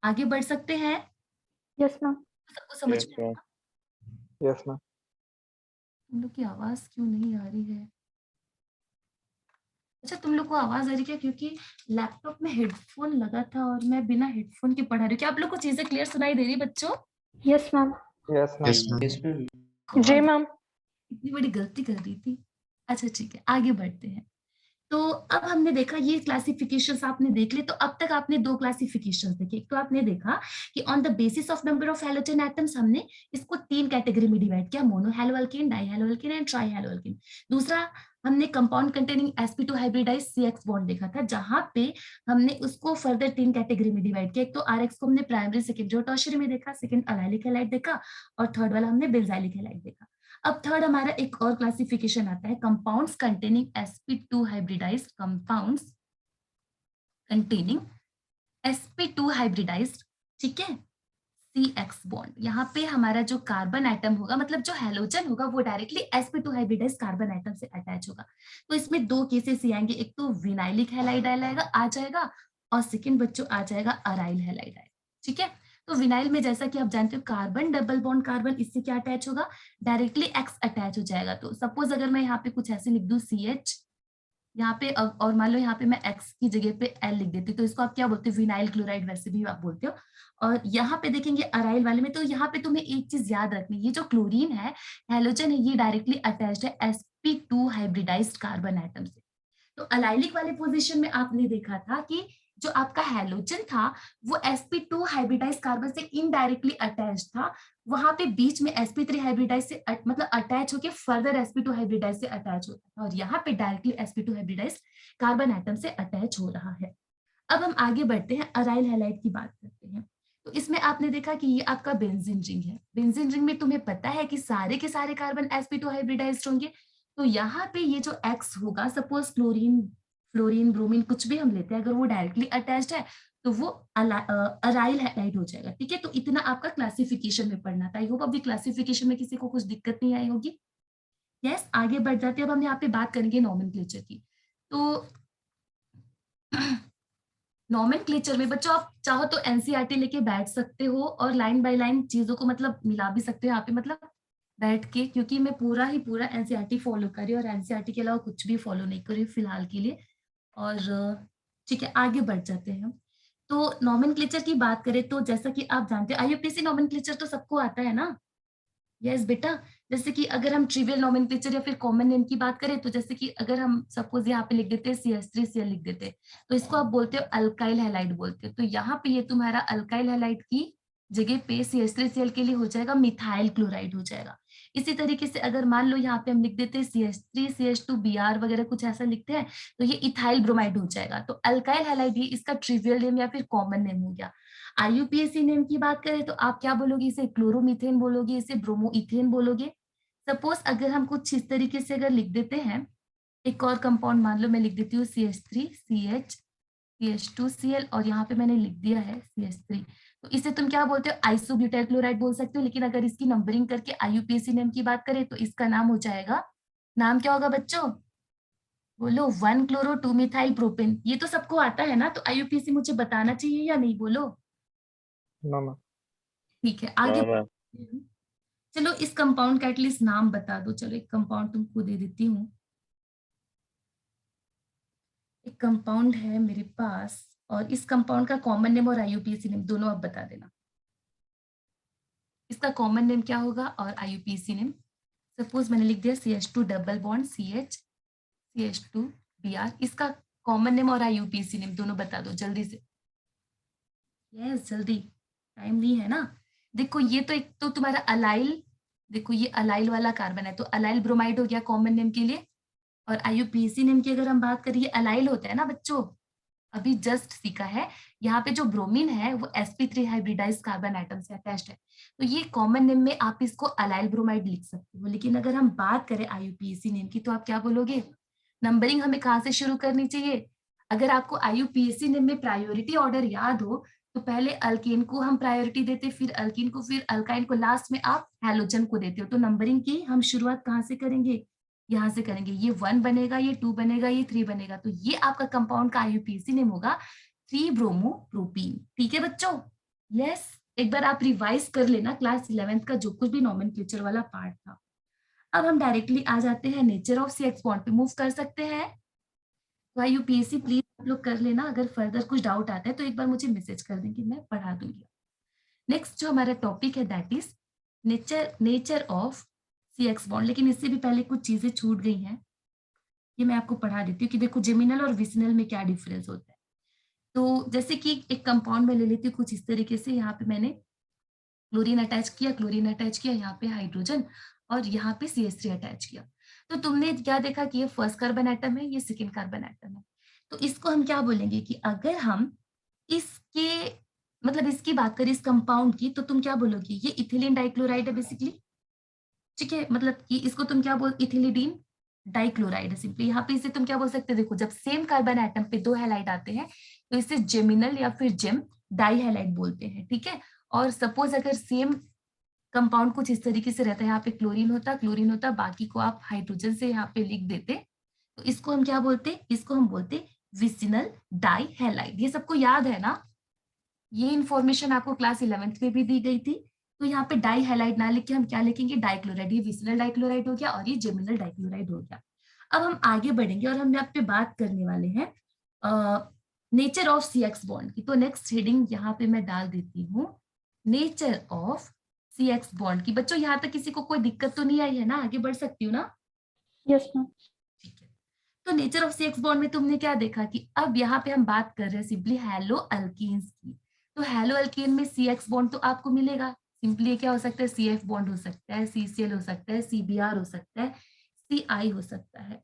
आगे बढ़ सकते हैं? Yes ma'am. सबको समझ यस में मैम। आया? Yes ma'am. तुम लोग की आवाज क्यों नहीं आ रही है? अच्छा, तुम लोग को आवाज आ रही है क्योंकि लैपटॉप में हेडफोन लगा था और मैं बिना हेडफोन के पढ़ा रही हूँ। क्या आप लोग को चीजें क्लियर सुनाई दे रही बच्चों? Yes ma'am. Yes ma'am. Yes ma'am. जी मैम। इतनी बड़ी गलती कर दी थी। अच्छा ठीक है, आगे बढ़ते हैं। तो अब हमने देखा ये क्लासिफिकेशंस आपने देख ली। तो अब तक आपने दो क्लासिफिकेशंस देखे। एक तो आपने देखा कि on the basis of number of halogen atoms हमने इसको तीन कैटेगरी में डिवाइड किया, mono haloalkane, di haloalkane and tri haloalkane. दूसरा हमने compound containing sp2 hybridised CX bond देखा था जहां पे हमने उसको फर्दर तीन कैटेगरी में डिवाइड किया। एक तो RX को हमने प्राइमरी, सेकेंडरी और टर्शियरी में देखा, सेकंड अलाइलिक हैलाइड देखा और थर्ड वाला हमने बेंजाइलिक हैलाइड देखा। अब थर्ड हमारा एक और क्लासिफिकेशन आता है compounds containing sp2 hybridised, compounds containing sp2 hybridised, ठीक है, CX बॉन्ड। यहाँ पे हमारा जो कार्बन एटम होगा, मतलब जो हैलोजन होगा वो directly sp2 hybridised carbon atom से अटैच होगा। तो इसमें दो केसेस ही आएंगे, एक तो विनाइलिक हैलाइड आ जाएगा और सेकंड बच्चों आ जाएगा अराइल हैलाइड आएगा, ठीक है। तो विनाइल में जैसा कि आप जानते हो कार्बन डबल बॉन्ड कार्बन, इससे क्या अटैच होगा, डायरेक्टली एक्स अटैच हो जाएगा। तो सपोज अगर मैं यहाँ पे कुछ ऐसे लिख दूं CH यहाँ पे और मान लो यहाँ पे मैं X की जगह पे L लिख देती, तो इसको आप क्या बोलते हो, विनाइल क्लोराइड वैसे भी आप बोलते हो। और यहाँ पे देखेंगे अराइल वाले में, तो यहाँ पे तुम्हें एक चीज याद रखनी, ये जो क्लोरीन है, हैलोजन है, ये डायरेक्टली अटैच्ड है sp2 हाइब्रिडाइज्ड कार्बन एटम से। तो अलाइलिक वाले पोजीशन में आपने देखा था कि जो आपका हैलोजन था वो sp2 हाइब्रिडाइज्ड कार्बन से इनडायरेक्टली अटैच था, वहां पे बीच में sp3 हाइब्रिडाइज से मतलब अटैच होके फर्दर sp2 हाइब्रिडाइज से अटैच होता था, और यहाँ पे directly sp2 hybridise carbon atom से अटैच हो रहा है। अब हम आगे बढ़ते हैं, अराइल हैलाइड की बात करते हैं। तो इसमें आपने देखा कि ये आपका बेंजीन रिंग है। बेंजीन रिंग में तुम्हें पता है कि सारे के सारे कार्बन sp2 हाइब्रिडाइज्ड होंगे। तो यहाँ पे ये जो X होगा, सपोज क्लोरीन, फ्लोरीन, ब्रोमीन कुछ भी हम लेते हैं, अगर वो डायरेक्टली अटैच्ड है तो वो अराइल हैलाइड हो जाएगा, ठीक है। तो इतना आपका क्लासिफिकेशन में पढ़ना था। आई होप अभी क्लासिफिकेशन में किसी को कुछ दिक्कत नहीं आई होगी। यस, आगे बढ़ जाते हैं। अब हम यहाँ पे बात करेंगे नॉमेनक्लेचर की। तो नॉमेनक्लेचर में बच्चों आप चाहो तो एनसीईआरटी लेके बैठ सकते हो और लाइन बाय लाइन चीजों को मतलब मिला भी सकते हो यहाँ पे मतलब बैठ के, क्योंकि मैं पूरा ही पूरा एनसीईआरटी फॉलो कर रही हूँ और एनसीईआरटी के अलावा कुछ भी फॉलो नहीं कर रही हूँ फिलहाल के लिए। और ठीक है, आगे बढ़ जाते हैं हम। तो नॉमेनक्लेचर की बात करें तो जैसा कि आप जानते हैं आईयूपीएसी नॉमेनक्लेचर तो सबको आता है ना। यस बेटा, जैसे कि अगर हम ट्रिवियल नॉमेनक्लेचर या फिर कॉमन नेम की बात करें तो जैसे कि अगर हम सपोज यहाँ पे लिख देते हैं CH3Cl लिख देते हैं, तो इसको आप बोलते हो अल्काइल हैलाइड बोलते हो। तो यहाँ पे ये तुम्हारा अल्काइल हैलाइड की जगह पे CH3Cl के लिए हो जाएगा मिथाइल क्लोराइड हो जाएगा। इसी तरीके से अगर मान लो यहाँ पे हम लिख देते हैं CH3CH2Br वगैरह कुछ ऐसा लिखते हैं, तो ये इथाइल ब्रोमाइड हो जाएगा। तो अल्काइल हैलाइड ही इसका ट्रिवियल नेम या फिर कॉमन नेम हो गया। आईयूपीएसी नेम की बात करें तो आप क्या बोलोगे, इसे क्लोरोमीथेन बोलोगे, इसे ब्रोमोइथेन बोलोगे। सपोज अगर हम कुछ इस तरीके से अगर लिख देते हैं, एक और कंपाउंड मान लो मैं लिख देती हूँ CH3CH CH2Cl और यहाँ पे मैंने लिख दिया है CH3, तो इसे तुम क्या बोलते हो, आइसोब्यूटाइल क्लोराइड बोल सकते हो। लेकिन अगर इसकी नंबरिंग करके आईयूपीएसी नेम की बात करें तो इसका नाम हो जाएगा, नाम क्या होगा बच्चों, बोलो 1 chloro 2 methyl propane। ये तो सबको आता है ना, तो आईयूपीएसी मुझे बताना चाहिए या नहीं, बोलो। No ma'am. ठीक है, आगे बढ़ते हैं। चलो इस कंपाउंड का एटलीस्ट नाम बता दो। चलो एक कंपाउंड तुमको दे देती हूँ। एक कंपाउंड है मेरे पास और इस कंपाउंड का कॉमन नेम और आईयूपीएसी नेम दोनों आप बता देना। इसका कॉमन नेम क्या होगा और आईयूपीएसी नेम। सपोज मैंने लिख दिया CH2 double bond CH CH2Br। इसका कॉमन नेम और आईयूपीएसी नेम दोनों बता दो जल्दी से। यस जल्दी, टाइम नहीं है ना। देखो ये तो एक तो तुम्हारा अलाइल, देखो ये अलाइल वाला कार्बन है तो अलाइल ब्रोमाइड हो गया कॉमन नेम के लिए। और आईयूपीएसी नेम की अगर हम बात करिए, अलाइल होता है ना बच्चों, अभी जस्ट सीखा है। यहाँ पे जो ब्रोमीन है वो sp3 हाइब्रिडाइज कार्बन एटम से अटैच्ड है, तो ये कॉमन नेम में आप इसको अलाइल ब्रोमाइड लिख सकते हो। लेकिन अगर हम बात करें आईयूपीएसी नेम की तो आप क्या बोलोगे, नंबरिंग हमें कहाँ से शुरू करनी चाहिए। अगर आपको आईयूपीएसी नेम में प्रायोरिटी ऑर्डर याद हो तो पहले अल्केन को हम प्रायोरिटी देते, फिर अल्कीन को, फिर अल्काइन को, लास्ट में आप हैलोजन को देते हो। तो नंबरिंग की हम शुरुआत कहाँ से करेंगे, यहाँ से करेंगे। ये 1 बनेगा, ये 2 बनेगा, ये 3 बनेगा। तो ये आपका कंपाउंड का आईयूपीएसी नेम होगा 3 ब्रोमोप्रोपीन। ठीक है बच्चों, यस। एक बार आप रिवाइज कर लेना क्लास 11th का जो कुछ भी नॉमेनक्लेचर वाला पार्ट था। अब हम डायरेक्टली आ जाते हैं नेचर ऑफ CH बॉन्ड पे, मूव कर सकते हैं। तो आईयूपीएसी प्लीज आप लोग कर लेना, अगर फर्दर कुछ डाउट आता है तो एक बार मुझे मैसेज कर देंगे, मैं पढ़ा दूंगी। नेक्स्ट जो हमारा टॉपिक है that is nature of CX bond. लेकिन इससे भी पहले कुछ चीजें छूट गई हैं, ये मैं आपको पढ़ा देती हूँ कि देखो जेमिनल और विसिनल में क्या डिफरेंस होता है। तो जैसे कि एक कंपाउंड में ले लेती हूँ कुछ इस तरीके से, यहाँ पे मैंने क्लोरीन अटैच किया, यहाँ पे हाइड्रोजन और यहाँ पे CH3 अटैच किया। तो तुमने क्या देखा कि ये फर्स्ट कार्बन एटम है, ये सेकेंड कार्बन एटम है। तो इसको हम क्या बोलेंगे कि अगर हम इसके मतलब इसकी बात करें इस कंपाउंड की, तो तुम क्या बोलोगे, ये इथिलीन डाइक्लोराइड है बेसिकली। ठीक है, मतलब कि इसको तुम क्या बोल, इथिलीडीन डाइक्लोराइड है सिंपली। यहाँ पे इसे तुम क्या बोल सकते हो, देखो जब सेम कार्बन एटम पे 2 हैलाइड आते हैं तो इसे जेमिनल या फिर जेम डाई हैलाइड बोलते हैं। ठीक है, और सपोज अगर सेम कंपाउंड कुछ इस तरीके से रहता है, यहाँ पे क्लोरीन होता, बाकी को आप हाइड्रोजन से यहाँ पे लिख देते, तो इसको हम क्या बोलते, इसको हम बोलते विसिनल डाई हैलाइड। ये सबको याद है ना, ये इंफॉर्मेशन आपको क्लास 11th में भी दी गई थी। तो यहाँ पे डाई हैलाइड ना लिख के हम क्या लिखेंगे, डाइक्लोराइड। ये विसिनल डाइक्लोराइड हो गया और ये जेमिनल डाइक्लोराइड हो गया। अब हम आगे बढ़ेंगे और हम यहाँ पे बात करने वाले हैं नेचर ऑफ CX बॉन्ड की। तो नेक्स्ट हेडिंग यहाँ पे मैं डाल देती हूँ, नेचर ऑफ CX बॉन्ड की। बच्चों यहाँ तक किसी को कोई दिक्कत तो नहीं आई है ना, आगे बढ़ सकती हूँ ना। Yes ma'am. ठीक है, तो नेचर ऑफ CX बॉन्ड में तुमने क्या देखा कि अब यहाँ पे हम बात कर रहे हैं सिंपली हेलो अल्कीन्स की। तो हेलो अल्कीन में CX बॉन्ड तो आपको मिलेगा, सिंपली ये क्या हो सकता है, CF बॉन्ड हो सकता है, CCl हो सकता है, CBr हो सकता है, CI हो सकता है।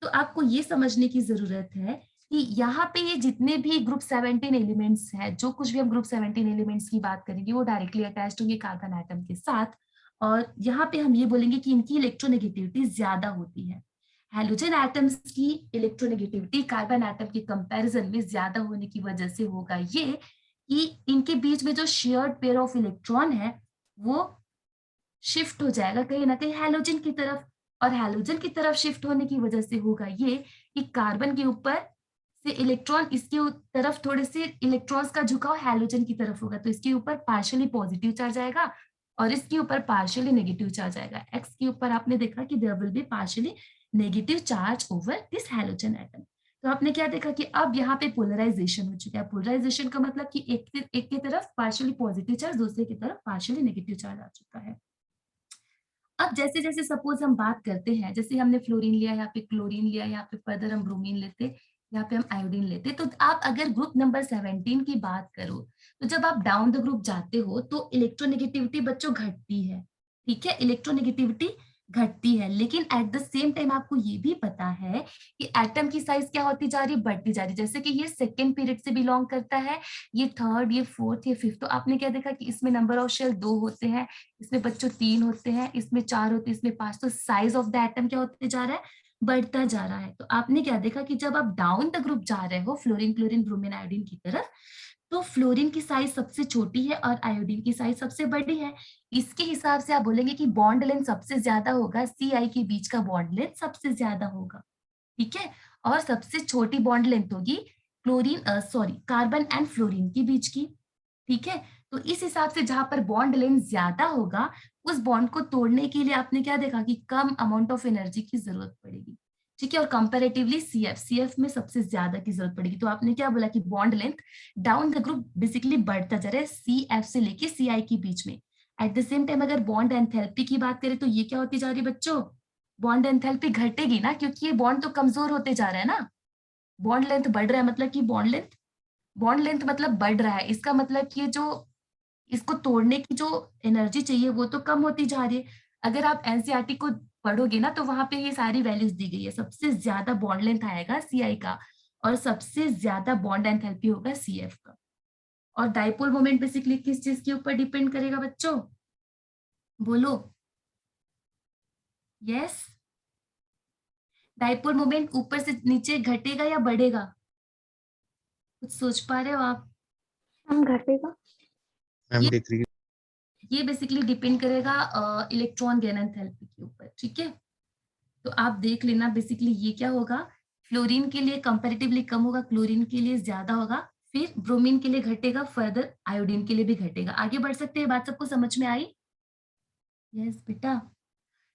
तो आपको ये समझने की जरूरत है कि यहाँ पे ये जितने भी ग्रुप 17 एलिमेंट्स हैं, जो कुछ भी हम ग्रुप 17 एलिमेंट्स की बात करेंगे वो डायरेक्टली अटैच्ड होंगे कार्बन एटम के साथ। और यहाँ पे हम ये बोलेंगे कि इनकी इलेक्ट्रोनेगेटिविटी ज्यादा होती है। हैलोजन एटम्स की इलेक्ट्रोनेगेटिविटी कार्बन एटम के कंपैरिजन में ज्यादा होने की वजह से होगा ये कि इनके बीच में जो शेयर्ड पेयर ऑफ इलेक्ट्रॉन है वो शिफ्ट हो जाएगा कहीं ना कहीं हैलोजन की तरफ। और हैलोजन की तरफ शिफ्ट होने की वजह से होगा ये कि कार्बन के ऊपर से इलेक्ट्रॉन इसके तरफ थोड़े से इलेक्ट्रॉन्स का झुकाव हैलोजन की तरफ होगा, तो इसके ऊपर पार्शियली पॉजिटिव चार्ज आएगा और इसके ऊपर पार्शियली नेगेटिव चार्ज आएगा। एक्स के ऊपर आपने देखा कि there will be partially negative charge over this halogen atom. तो आपने क्या देखा कि अब यहाँ पे पोलराइजेशन हो चुका है। पोलराइजेशन का मतलब कि एक की तरफ पार्शियली पॉजिटिव चार्ज, दूसरे की तरफ पार्शियली नेगेटिव चार्ज आ चुका है। अब जैसे जैसे सपोज हम बात करते हैं, जैसे हमने फ्लोरीन लिया, यहाँ पे क्लोरीन लिया, यहाँ पे फर्दर हम ब्रोमीन लेते, यहाँ पे हम आयोडीन लेते, तो आप अगर ग्रुप नंबर 17 की बात करो, तो जब आप डाउन द ग्रुप जाते हो तो इलेक्ट्रोनेगेटिविटी बच्चों घटती है। ठीक है, इलेक्ट्रोनेगेटिविटी घटती है, लेकिन एट द सेम टाइम आपको ये भी पता है कि एटम की साइज क्या होती जा रही है, बढ़ती जा रही है। जैसे कि ये सेकेंड पीरियड से बिलोंग करता है, ये थर्ड, ये फोर्थ, ये फिफ्थ, तो आपने क्या देखा कि इसमें नंबर ऑफ शेल 2 होते हैं, इसमें बच्चों 3 होते हैं, इसमें 4 होते हैं, इसमें 5, तो साइज ऑफ द एटम क्या होते जा रहा है, बढ़ता जा रहा है। तो आपने क्या देखा कि जब आप डाउन द ग्रुप जा रहे हो फ्लोरीन क्लोरीन ब्रोमीन आयोडीन की तरफ, तो फ्लोरीन की साइज सबसे छोटी है और आयोडीन की साइज सबसे बड़ी है। इसके हिसाब से आप बोलेंगे कि बॉन्ड लेंथ सबसे ज्यादा होगा, सी आई के बीच का बॉन्ड लेंथ सबसे ज्यादा होगा। ठीक है, और सबसे छोटी बॉन्ड लेंथ होगी chlorine sorry carbon and fluorine के बीच की। ठीक है, तो इस हिसाब से जहां पर बॉन्ड लेंथ ज्यादा होगा, उस बॉन्ड को तोड़ने के लिए आपने क्या देखा कि कम अमाउंट ऑफ एनर्जी की जरूरत पड़ेगी। ठीक है, और कंपैरेटिवली सीएफ में सबसे ज्यादा की जरूरत पड़ेगी। तो आपने क्या बोला कि bond length down the group basically बढ़ता जा रहा है सीएफ से लेके सीआई के बीच में। एट द सेम टाइम अगर बॉन्ड एंथैल्पी की बात करें तो ये क्या होती जा रही है बच्चों, बॉन्ड एंथैल्पी घटेगी ना, क्योंकि ये बॉन्ड तो कमजोर होते जा रहा है ना। बॉन्ड लेंथ बढ़ रहा है मतलब कि बॉन्ड लेंथ मतलब बढ़ रहा है, इसका मतलब कि जो इसको तोड़ने की जो एनर्जी चाहिए वो तो कम होती जा रही है। अगर आप एनसीईआरटी को पढ़ोगे ना तो वहां पे ये सारी वैल्यूज दी गई है। सबसे ज्यादा बॉन्ड लेंथ आएगा सीआई का और सबसे ज्यादा बॉन्ड एंथैल्पी होगा सीएफ का। और डाइपोल मोमेंट बेसिकली किस चीज के ऊपर डिपेंड करेगा बच्चों, बोलो। यस, डाइपोल मोमेंट ऊपर से नीचे घटेगा या बढ़ेगा, कुछ सोच पा रहे हो आप? हम घटेगा। ये मैम डिक्रीज। ये बेसिकली डिपेंड करेगा इलेक्ट्रॉन गेन एंथैल्पी के ऊपर। ठीक है, तो आप देख लेना बेसिकली ये क्या होगा, फ्लोरीन के लिए कंपैरेटिवली कम होगा, क्लोरीन के लिए ज्यादा होगा, फिर ब्रोमीन के लिए घटेगा, फर्दर आयोडीन के लिए भी घटेगा। आगे बढ़ सकते हैं, बात सबको समझ में आई? यस बेटा,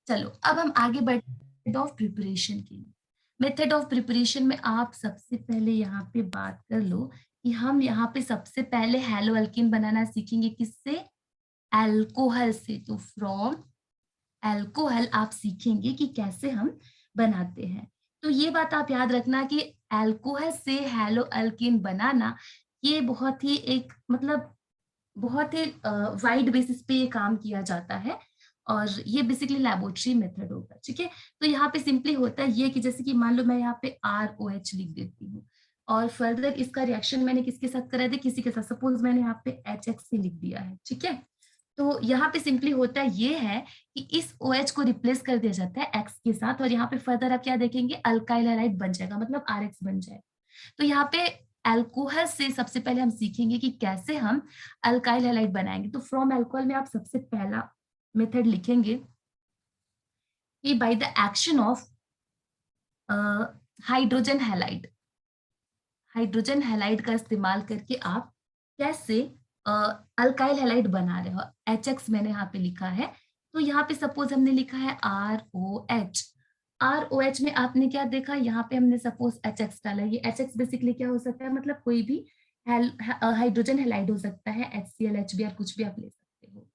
चलो अब हम आगे बढ़ते मेथड ऑफ प्रिपरेशन के लिए। मेथड ऑफ प्रिपरेशन में आप सबसे पहले यहाँ पे बात कर लो कि हम यहाँ पे सबसे पहले हैलो अल्कीन बनाना सीखेंगे, किससे, अल्कोहल से। तो फ्रॉम अल्कोहल आप सीखेंगे कि कैसे हम बनाते हैं। तो ये बात आप याद रखना कि अल्कोहल से हैलो अल्कीन बनाना ये बहुत ही एक मतलब बहुत ही वाइड बेसिस पे ये काम किया जाता है और ये बेसिकली लैबोरेटरी मेथड होगा। ठीक है, तो यहाँ पे सिंपली होता है ये कि जैसे कि मान लो मैं यहाँ पे ROH लिख देती हूँ और फर्दर इसका रिएक्शन मैंने किसके साथ करा दिया, किसी के साथ, सपोज मैंने यहाँ पे HX से लिख दिया है। ठीक है, तो यहाँ पे सिंपली होता है ये है कि इस OH को रिप्लेस कर दिया जाता है X के साथ और यहाँ पे फर्दर आप क्या देखेंगे, अल्काइल हैलाइड बन जाएगा, मतलब RX बन जाएगा। तो यहाँ पे अल्कोहल से सबसे पहले हम सीखेंगे कि कैसे हम अल्काइल हैलाइड बनाएंगे। तो फ्रॉम अल्कोहल में आप सबसे पहला मेथड लिखेंगे कि by the action of hydrogen halide, hydrogen halide का इस्तेमाल करके आप कैसे अल्काइल हैलाइड बना रहे हो। HX मैंने यहाँ पे लिखा है, तो यहाँ पे सपोज हमने लिखा है ROH। ROH में आपने क्या देखा, यहाँ पे हमने सपोज HX डाला। ये HX बेसिकली क्या हो सकता है, मतलब कोई भी हाइड्रोजन हैलाइड हो सकता है, HCl HBr कुछ भी आप ले सकते हो।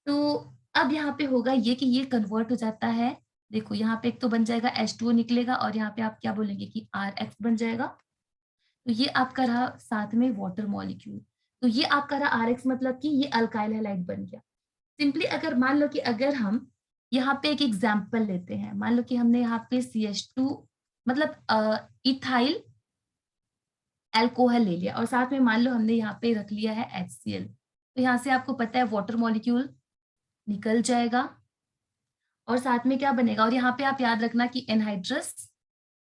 तो अब यहाँ पे होगा ये कि ये कन्वर्ट हो जाता है, देखो यहाँ पे एक तो बन जाएगा H2O निकलेगा और यहाँ पे आप क्या बोलेंगे कि RX बन जाएगा। तो ये आपका रहा साथ में वाटर मॉलिक्यूल, तो ये आपका रहा RX, मतलब कि ये अल्काइल हैलाइड बन गया। सिंपली अगर मान लो कि अगर हम यहाँ पे एक एग्जाम्पल लेते हैं, मान लो कि हमने यहाँ पे CH2 मतलब इथाइल अल्कोहल ले लिया और साथ में मान लो हमने यहाँ पे रख लिया है HCl, तो यहाँ से आपको पता है वाटर मॉलिक्यूल निकल जाएगा और साथ में क्या बनेगा, और यहाँ पे आप याद रखना कि एनहाइड्रस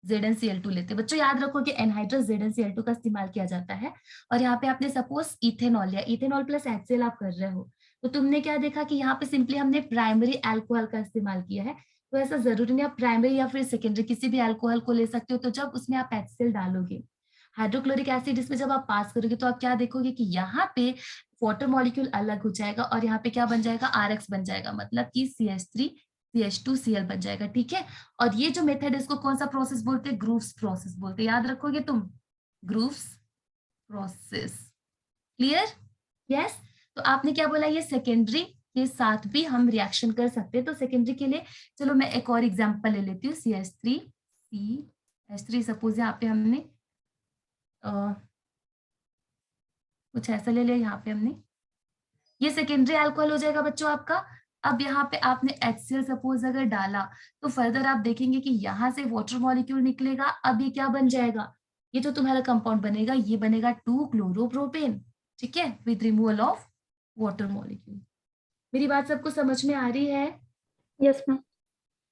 ZnCl2 लेते हैं। बच्चों याद रखो कि एनहाइड्रस ZnCl2 का इस्तेमाल किया जाता है और यहाँ पे आपने सपोज इथेनॉल लिया, इथेनॉल प्लस HCl आप कर रहे हो, तो तुमने क्या देखा कि यहाँ पे सिंपली हमने प्राइमरी अल्कोहल का इस्तेमाल किया है। तो ऐसा जरूरी नहीं आप प्राइमरी या फिर सेकेंडरी किसी भी अल्कोहल को ले सकते हो। तो जब उसमें आप HCl डालोगे हाइड्रोक्लोरिक एसिड इसमें जब आप पास करोगे तो आप क्या देखोगे कि यहाँ पे वाटर मॉलिक्यूल अलग हो जाएगा और यहाँ पे क्या बन जाएगा, RX बन जाएगा, मतलब कि CH3 CH2Cl बन जाएगा, ठीक है। और ये जो मेथड है इसको कौन सा प्रोसेस बोलते हैं, ग्रूव्स प्रोसेस बोलते हैं, याद रखोगे तुम, ग्रूव्स प्रोसेस। क्लियर? यस। तो आपने क्या बोला, ये सेकेंडरी के साथ भी हम रिएक्शन कर सकते हैं। तो सेकेंडरी के लिए चलो मैं एक और एग्जांपल ले लेती हूँ, CH3 सपोज यहाँ पे हमने कुछ ऐसा ले लिया, यहाँ पे हमने ये सेकेंडरी अल्कोहल हो जाएगा बच्चों आपका। अब यहाँ पे आपने HCl सपोज अगर डाला तो फर्दर आप देखेंगे कि यहाँ से वाटर मॉलिक्यूल निकलेगा। अब ये क्या बन जाएगा, ये जो तुम्हारा कंपाउंड बनेगा ये बनेगा 2-क्लोरोप्रोपेन, ठीक है, with removal of water molecule. मेरी बात सबको समझ में आ रही है? Yes ma'am.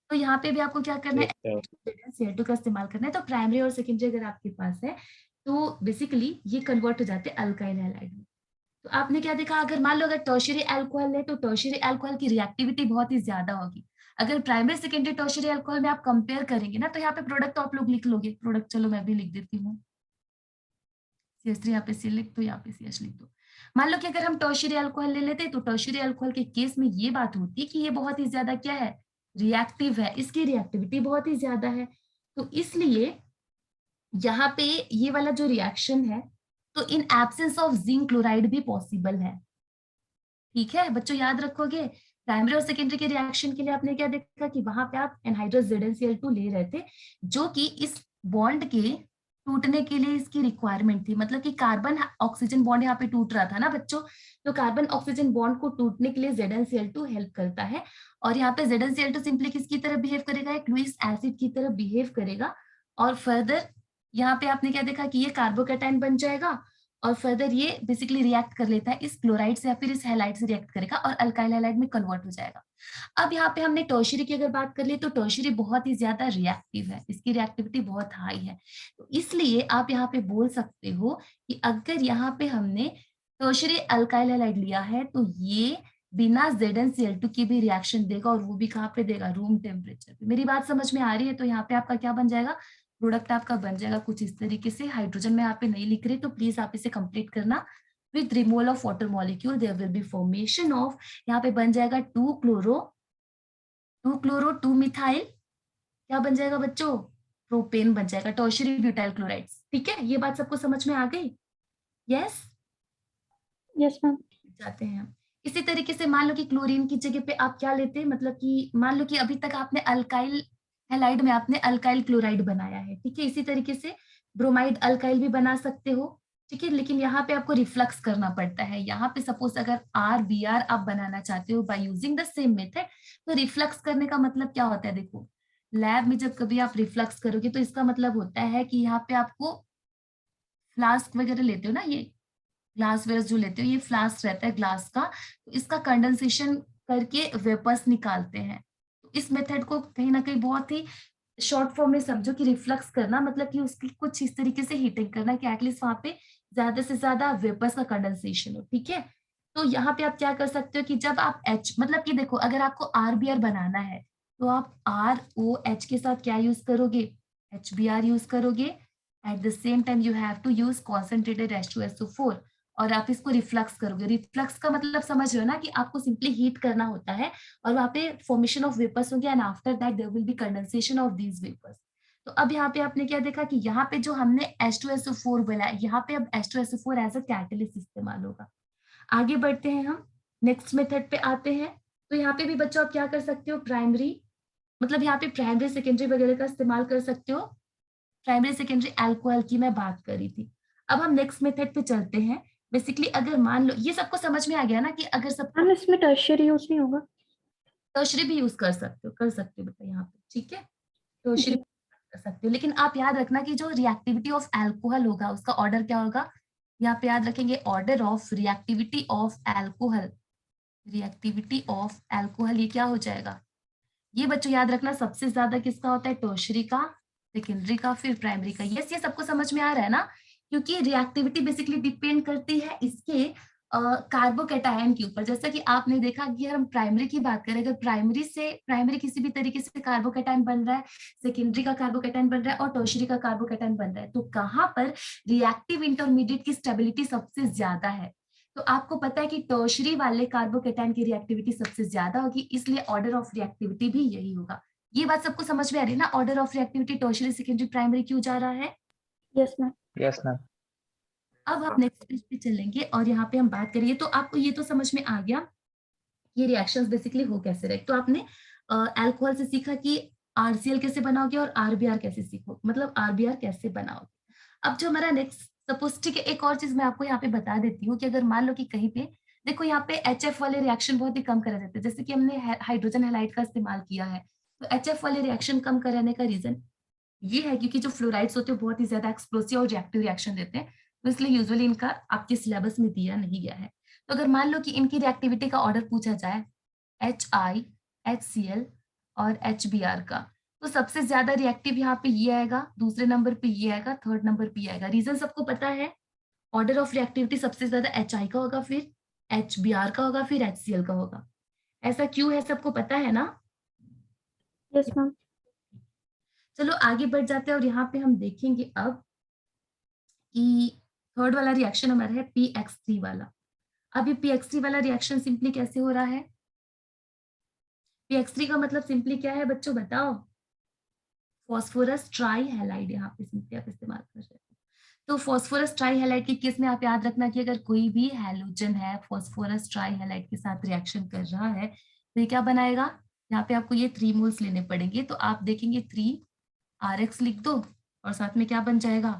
तो यहाँ पे भी आपको क्या करना है, Yes, CO2 का इस्तेमाल करना है। तो प्राइमरी और सेकेंडरी अगर आपके पास है तो बेसिकली ये कन्वर्ट हो जाते हैं अल्काइल हैलाइड में। तो आपने क्या देखा, अगर मान लो अगर टर्शियरी अल्कोहल है तो टर्शियरी अल्कोहल की रिएक्टिविटी बहुत ही ज्यादा होगी। अगर प्राइमरी सेकेंडरी टर्शियरी अल्कोहल में आप कंपेयर करेंगे ना तो यहाँ पे प्रोडक्ट तो आप लोग लिख लोगे, प्रोडक्ट चलो मैं भी लिख देती हूँ, CH3 यहाँ पे C लिख दो, यहाँ पे CH लिख दो। मान लो कि अगर हम टर्शियरी अल्कोहल ले लेते तो टर्शियरी अल्कोहल के केस में ये बात होती है कि ये बहुत ही ज्यादा क्या है, रिएक्टिव है, इसकी रिएक्टिविटी बहुत ही ज्यादा है। तो इसलिए यहाँ पे ये वाला जो रिएक्शन है तो in absence of zinc chloride भी पॉसिबल है, ठीक है बच्चों, याद रखोगे। प्राइमरी और सेकेंडरी के रिएक्शन के लिए आपने क्या देखा कि वहां पे आप एनहाइड्रस ZnCl2 ले रहे थे, जो कि इस बॉन्ड के टूटने के लिए इसकी रिक्वायरमेंट थी, मतलब कि कार्बन ऑक्सीजन बॉन्ड यहाँ पे टूट रहा था ना बच्चों, तो कार्बन ऑक्सीजन बॉन्ड को टूटने के लिए ZnCl2 हेल्प करता है। और यहाँ पे ZnCl2 सिंपली किसकी तरह बिहेव करेगा, एक लुईस एसिड की तरह बिहेव करेगा। और फर्दर यहाँ पे आपने क्या देखा कि ये कार्बोकैटायन बन जाएगा और फर्दर ये बेसिकली रिएक्ट कर लेता है इस क्लोराइड से या फिर इस हैलाइड से रिएक्ट करेगा और अल्काइल हैलाइड में कन्वर्ट हो जाएगा। अब यहाँ पे हमने टर्शियरी की अगर बात कर ली तो टर्शियरी बहुत ही ज्यादा रिएक्टिव है, इसकी रिएक्टिविटी बहुत हाई है। तो इसलिए आप यहाँ पे बोल सकते हो कि अगर यहाँ पे हमने टर्शियरी अल्काइल हैलाइड लिया है तो ये बिना ZnCl2 की भी रिएक्शन देगा, और वो भी कहाँ पे देगा, रूम टेम्परेचर पे। मेरी बात समझ में आ रही है? तो यहाँ पे आपका क्या बन जाएगा, प्रोडक्ट आपका बन जाएगा कुछ इस तरीके से। हाइड्रोजन में यहाँ पे नहीं लिख रही तो प्लीज आप इसे कंप्लीट करना। With removal of water molecule there will be formation of, यहाँ पे बन जाएगा 2-क्लोरो 2-मिथाइल, क्या बन जाएगा बच्चों, प्रोपेन बन जाएगा, टर्शियरी ब्यूटाइल क्लोराइड, ठीक है। ये बात सबको समझ में आ गई? Yes yes ma'am. जाते हैं हम। इसी तरीके से मान लो कि क्लोरीन की जगह पे आप क्या लेते हैं, मतलब कि मान लो कि अभी तक आपने अल्काइल हैलाइड में आपने अल्काइल क्लोराइड बनाया है, ठीक है। इसी तरीके से ब्रोमाइड अल्काइल भी बना सकते हो, ठीक है, लेकिन यहाँ पे आपको रिफ्लक्स करना पड़ता है। यहाँ पे सपोज अगर RBr आप बनाना चाहते हो by using the same method, तो रिफ्लक्स करने का मतलब क्या होता है, देखो लैब में जब कभी आप रिफ्लक्स करोगे तो इसका मतलब होता है कि यहाँ पे आपको फ्लास्क वगैरह लेते हो ना, ये ग्लास वेयर जो लेते हो, ये फ्लास्क रहता है ग्लास का, तो इसका कंडेंसेशन करके वेपर्स निकालते हैं। तो इस मेथड को कहीं ना कहीं बहुत ही शॉर्ट फॉर्म में समझो कि रिफ्लक्स करना मतलब कि उसकी कुछ इस तरीके से हीटिंग करना कि एटलीस्ट वहां पे ज्यादा से ज्यादा वेपर्स का कंडेंसेशन हो, ठीक है। तो यहाँ पे आप क्या कर सकते हो कि जब आप H मतलब कि देखो अगर आपको RBr बनाना है तो आप ROH के साथ क्या यूज करोगे, HBr यूज करोगे। At the same time you have to use concentrated H2SO4 और आप इसको रिफ्लक्स करोगे। रिफ्लक्स का मतलब समझ रहे हो ना कि आपको सिंपली हीट करना होता है और वहां पे फॉर्मेशन ऑफ वेपर्स होंगे and after that there will be condensation of these vapours. तो अब यहाँ पे आपने क्या देखा कि यहाँ पे जो हमने H2SO4 बोला है, यहाँ पे अब H2SO4 एज अ कैटलिस्ट इस्तेमाल होगा। आगे बढ़ते हैं हम, नेक्स्ट मेथड पे आते हैं। तो यहाँ पे भी बच्चों आप क्या कर सकते हो, प्राइमरी मतलब यहाँ पे प्राइमरी सेकेंडरी वगैरह का इस्तेमाल कर सकते हो। प्राइमरी सेकेंडरी अल्कोहल की मैं बात करी थी। अब हम नेक्स्ट मेथड पे चलते हैं। बेसिकली अगर मान लो ये सबको समझ में आ गया ना कि अगर सब मैम इसमें टर्शियरी यूज नहीं होगा? टर्शरी भी यूज कर सकते हो बेटा यहाँ पे, ठीक है, टर्शरी जी। कर सकते हो। लेकिन आप याद रखना कि जो रिएक्टिविटी ऑफ अल्कोहल होगा उसका ऑर्डर क्या होगा, यहाँ पे याद रखेंगे order of reactivity of alcohol. Reactivity of alcohol ये क्या हो जाएगा, ये बच्चों याद रखना सबसे ज्यादा किसका होता है, टर्शरी का, सेकेंडरी का, फिर प्राइमरी का। यस ये सबको समझ में आ रहा है ना, क्योंकि रिएक्टिविटी बेसिकली डिपेंड करती है इसके कार्बोकैटायन के ऊपर। जैसा कि आपने देखा कि हम प्राइमरी की बात करें, अगर प्राइमरी किसी भी तरीके से कार्बोकैटायन बन रहा है, सेकेंडरी का कार्बोकैटायन बन रहा है और टर्शियरी का कार्बोकैटायन बन रहा है, तो कहाँ पर रिएक्टिव इंटरमीडिएट की स्टेबिलिटी सबसे ज्यादा है? तो आपको पता है कि टर्शियरी वाले कार्बोकैटायन की रिएक्टिविटी सबसे ज्यादा होगी, इसलिए ऑर्डर ऑफ रिएक्टिविटी भी यही होगा। ये बात सबको समझ में आ रही है ना? Order of reactivity tertiary, secondary, primary क्यों जा रहा है? Yes ma'am. Yes ma'am. अब हम नेक्स्ट पेज पे चलेंगे और यहाँ पे हम बात करेंगे। तो आपको ये तो समझ में आ गया ये रिएक्शंस बेसिकली हो कैसे रहे। तो आपने अल्कोहल से सीखा कि आरसीएल कैसे बनाओगे और आरबीआर कैसे सीखो, मतलब आरबीआर कैसे बनाओगे। अब जो हमारा नेक्स्ट, सपोज, ठीक है, एक और चीज मैं आपको यहाँ पे बता देती हूँ कि अगर मान लो कि कहीं पे देखो यहाँ पे HF वाले रिएक्शन बहुत ही कम करे जाते हैं, जैसे कि हमने हाइड्रोजन हैलाइड का इस्तेमाल किया है, तो HF वाले रिएक्शन कम कराने का रीजन ये है क्योंकि जो फ्लोराइड्स होते हैं बहुत ही ज्यादा एक्सप्लोसिव और रिएक्टिव रिएक्शन देते हैं, तो इसलिए यूजुअली इनका आपके सिलेबस में दिया नहीं गया है। तो अगर मान लो कि इनकी रिएक्टिविटी का ऑर्डर पूछा जाए HI, HCl और HBr का, तो सबसे ज्यादा रिएक्टिव यहाँ पे ये आएगा, दूसरे नंबर पे ये आएगा, थर्ड नंबर पे ये आएगा। रीजन सबको पता है, ऑर्डर ऑफ रिएक्टिविटी सबसे ज्यादा HI का होगा, फिर HBr का होगा, फिर HCl का होगा। ऐसा क्यों है सबको पता है ना? Yes ma'am. चलो आगे बढ़ जाते हैं और यहाँ पे हम देखेंगे अब कि थर्ड वाला रिएक्शन हमारा है PX3 वाला। अब ये PX3 वाला रिएक्शन सिंपली कैसे हो रहा है? PX3 का मतलब सिंपली क्या है बच्चों, बताओ? फॉस्फोरस ट्राई हैलाइड यहाँ पे सिंपली आप इस्तेमाल कर रहे हैं। तो फॉस्फोरस ट्राई हैलाइड के केस में आप याद रखना कि अगर कोई भी हैलोजन है फॉस्फोरस ट्राई हैलाइड के साथ रिएक्शन कर रहा है, तो ये क्या बनाएगा? यहाँ पे आपको ये 3 मोल्स लेने पड़ेंगे, तो आप देखेंगे 3RX लिख दो और साथ में क्या बन जाएगा?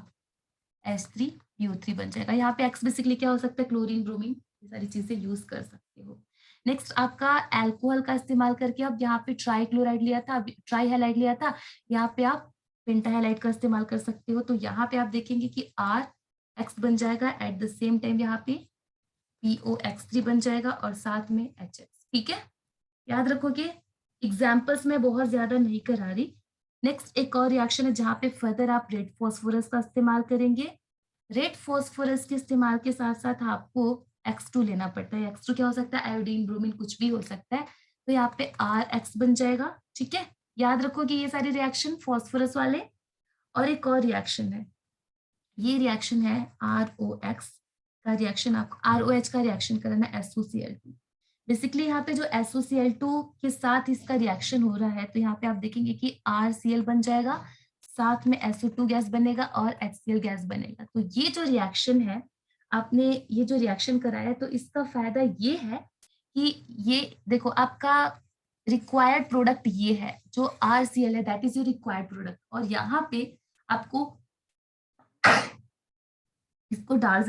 H3PO3 बन जाएगा। यहाँ पे X बेसिकली क्या हो सकता है? क्लोरीन, ब्रोमीन, ये सारी चीजें यूज कर सकते हो। नेक्स्ट आपका अल्कोहल का इस्तेमाल करके अब यहाँ पे ट्राई क्लोराइड लिया था, ट्राई हैलाइड लिया था, यहाँ पे आप पेंटाहैलाइड का इस्तेमाल कर सकते हो। तो यहाँ पे आप देखेंगे कि RX बन जाएगा, एट द सेम टाइम यहाँ पे POX3 बन जाएगा और साथ में HX। ठीक है, याद रखोगे। एग्जाम्पल्स में बहुत ज्यादा नहीं करा रही। नेक्स्ट एक और रिएक्शन है जहाँ पे फर्दर आप रेड फॉस्फोरस का इस्तेमाल करेंगे। रेड फॉस्फोरस के इस्तेमाल के साथ साथ आपको X2 लेना पड़ता है। X2 क्या हो सकता है? आयोडीन, ब्रोमीन, कुछ भी हो सकता है। तो यहाँ पे RX बन जाएगा। ठीक है, याद रखोगे ये सारे रिएक्शन फॉस्फोरस वाले। और एक और रिएक्शन है, ये रिएक्शन है ROX का रिएक्शन, आपको ROH का रिएक्शन कराना है SOCl2। बेसिकली यहाँ पे जो SOCl2 के साथ इसका रिएक्शन हो रहा है, तो यहाँ पे आप देखेंगे कि RCl बन जाएगा, साथ में SO2 गैस बनेगा और HCl गैस बनेगा। तो ये जो रिएक्शन है, आपने ये जो रिएक्शन कराया, तो इसका फायदा ये है कि ये देखो आपका रिक्वायर्ड प्रोडक्ट ये है, जो RCl है that is your required product, और यहाँ पे आपको इसको डाल,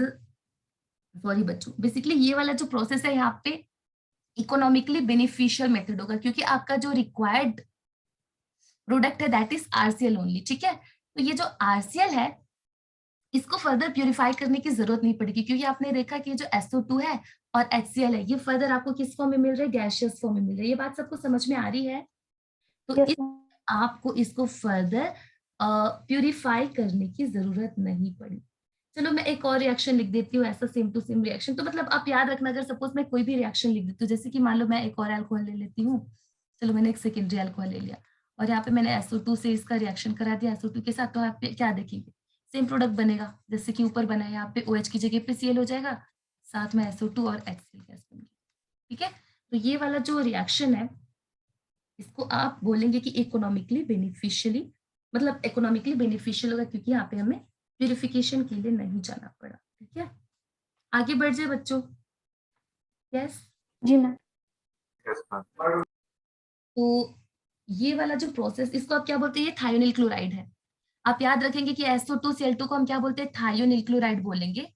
सॉरी बच्चों, बेसिकली ये वाला जो प्रोसेस है यहाँ पे इकोनॉमिकली बेनिफिशियल मेथड होगा, क्योंकि आपका जो रिक्वायर्ड प्रोडक्ट है दैट इज RCl ओनली। ठीक है, तो ये जो RCl है इसको फर्दर प्यूरिफाई करने की जरूरत नहीं पड़ेगी, क्योंकि आपने देखा कि जो SO2 है और HCl है ये फर्दर आपको किस फॉर्म में मिल रहा है? गैसियस फॉर्म में मिल रहा है। ये बात सबको समझ में आ रही है? तो यस इस मैम। आपको इसको फर्दर प्यूरिफाई करने की जरूरत नहीं पड़ी। चलो मैं एक और रिएक्शन लिख देती हूँ, ऐसा सेम टू सेम रिएक्शन। तो मतलब आप याद रखना, अगर सपोज मैं कोई भी रिएक्शन लिख देती हूँ, जैसे कि मान लो मैं एक और अल्कोहल ले लेती हूँ, चलो मैंने एक सेकेंडरी अल्कोहल ले लिया और यहाँ पे मैंने SO2 से इसका रिएक्शन करा दिया SO2 के साथ, तो आप क्या देखेंगे? सेम प्रोडक्ट बनेगा, जैसे कि ऊपर बना है, यहाँ पे OH की जगह पे Cl हो जाएगा, साथ में SO2 और HCl गैस बन गई। ठीक है, तो ये वाला जो रिएक्शन है इसको आप बोलेंगे कि इकोनॉमिकली बेनिफिशियली, मतलब इकोनॉमिकली बेनिफिशियल होगा क्योंकि यहाँ पे हमें प्यूरिफिकेशन के लिए नहीं जाना पड़ा। ठीक है, आगे बढ़ जाए बच्चों। यस जी मैम। तो ये वाला जो प्रोसेस, इसको आप क्या बोलते हैं? ये थायोनिल क्लोराइड है। आप याद रखेंगे कि SO2Cl2 को हम क्या बोलते हैं? थायोनिल क्लोराइड बोलेंगे।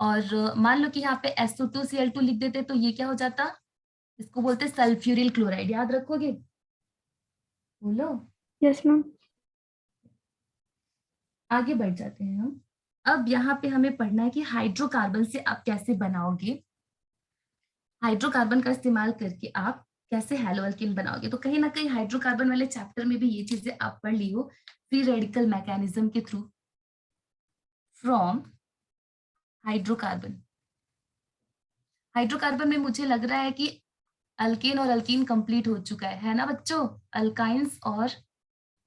और मान लो कि यहाँ पे SO2Cl2 लिख देते तो ये क्या हो जाता? इसको बोलते हैं सल्फ्यूरिल क्लोराइड। याद रखोगे? बोलो। Yes ma'am. आगे बढ़ जाते हैं हम। अब यहाँ पे हमें पढ़ना है कि हाइड्रोकार्बन से आप कैसे बनाओगे, हाइड्रोकार्बन का इस्तेमाल करके आप कैसे हैलोअल्केन बनाओगे। तो कहीं ना कहीं हाइड्रोकार्बन वाले चैप्टर में भी ये चीजें आप पढ़ ली हो, फ्री रेडिकल मैकेनिज्म के थ्रू फ्रॉम हाइड्रोकार्बन। हाइड्रोकार्बन में मुझे लग रहा है कि अल्केन और अल्कीन कंप्लीट हो चुका है ना बच्चों? अल्काइंस और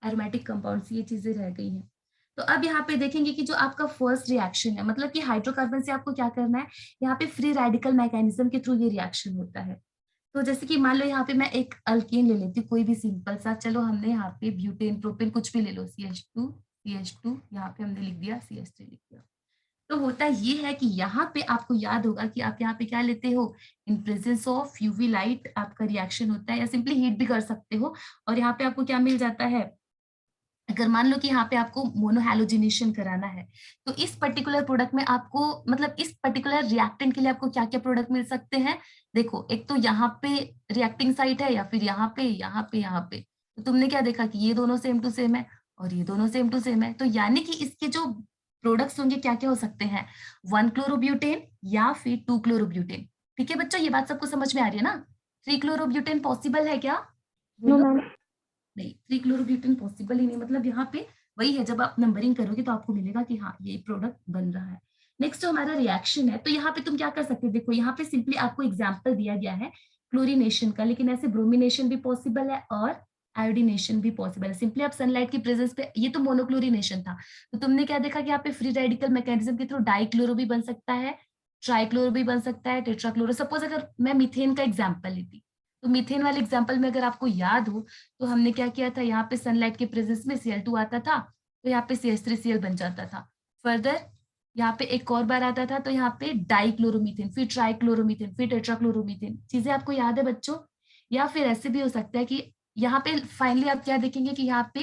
एरोमेटिक कंपाउंड्स ये चीजें रह गई हैं। तो अब यहाँ पे देखेंगे कि जो आपका फर्स्ट रिएक्शन है, मतलब कि हाइड्रोकार्बन से आपको क्या करना है, यहाँ पे फ्री रेडिकल मैकेनिज्म के थ्रू ये रिएक्शन होता है। तो जैसे कि मान लो यहाँ पे मैं एक अल्केन ले लेती हूँ, कोई भी सिंपल सा, चलो हमने यहाँ पे ब्यूटेन प्रोपेन कुछ भी ले लो, CH2 यहाँ पे हमने लिख दिया, CH3 लिख दिया। तो होता ये है कि यहाँ पे आपको याद होगा कि आप यहाँ पे क्या लेते हो, इन प्रेजेंस ऑफ यूवी लाइट आपका रिएक्शन होता है, या सिंपली हीट भी कर सकते हो। और यहाँ पे आपको क्या मिल जाता है, अगर मान लो कि यहाँ पे आपको मोनोहैलोजिनेशन कराना है, तो इस पर्टिकुलर प्रोडक्ट में आपको, मतलब इस पर्टिकुलर रिएक्टेंट के लिए आपको क्या क्या प्रोडक्ट मिल सकते हैं। देखो, एक तो यहाँ पे रिएक्टिंग साइट है, या फिर यहाँ पे यहाँ पे यहाँ पे, तो तुमने क्या देखा कि ये दोनों सेम टू सेम है और ये दोनों सेम टू सेम है, तो यानी कि इसके जो प्रोडक्ट्स होंगे क्या क्या हो सकते हैं, 1 क्लोरोब्यूटेन या फिर 2 क्लोरोब्यूटेन। ठीक है बच्चों, ये बात सबको समझ में आ रही है ना? 3 क्लोरोब्यूटेन पॉसिबल है क्या? नो बोलो। मैम। नहीं, 3 क्लोरोब्यूटेन पॉसिबल ही नहीं, मतलब यहाँ पे वही है, जब आप नंबरिंग करोगे तो आपको मिलेगा कि हाँ ये प्रोडक्ट बन रहा है। नेक्स्ट जो हमारा रिएक्शन है, तो यहाँ पे तुम क्या कर सकते हो, देखो यहाँ पे सिंपली आपको एग्जाम्पल दिया गया है क्लोरीनेशन का, लेकिन ऐसे ब्रोमिनेशन भी पॉसिबल है और आयोडीनेशन भी पॉसिबल है। सिंपली आप सनलाइट की प्रेजेंस पे, ये तो मोनोक्लोरीनेशन था, तो तुमने क्या देखा कि यहाँ पे फ्री रेडिकल मैकेनिज्म के थ्रू डाइक्लोरो भी बन सकता है, ट्राइक्लोरो भी बन सकता है, टेट्राक्लोरो। सपोज अगर मैं मीथेन का एग्जाम्पल लेती, तो मीथेन वाले एग्जाम्पल में अगर आपको याद हो, तो हमने क्या किया था, यहाँ पे सनलाइट के प्रेजेंस में Cl2 आता था, तो यहाँ पे CH3Cl बन जाता था। फर्दर यहाँ पे एक और बार आता था, तो यहाँ पे डाइक्लोरोमीथेन, फिर ट्राइक्लोरोमीथेन, फिर टेट्राक्लोरोमीथेन। चीजें आपको याद है बच्चों? या फिर ऐसे भी हो सकता है कि यहाँ पे फाइनली आप क्या देखेंगे कि यहाँ पे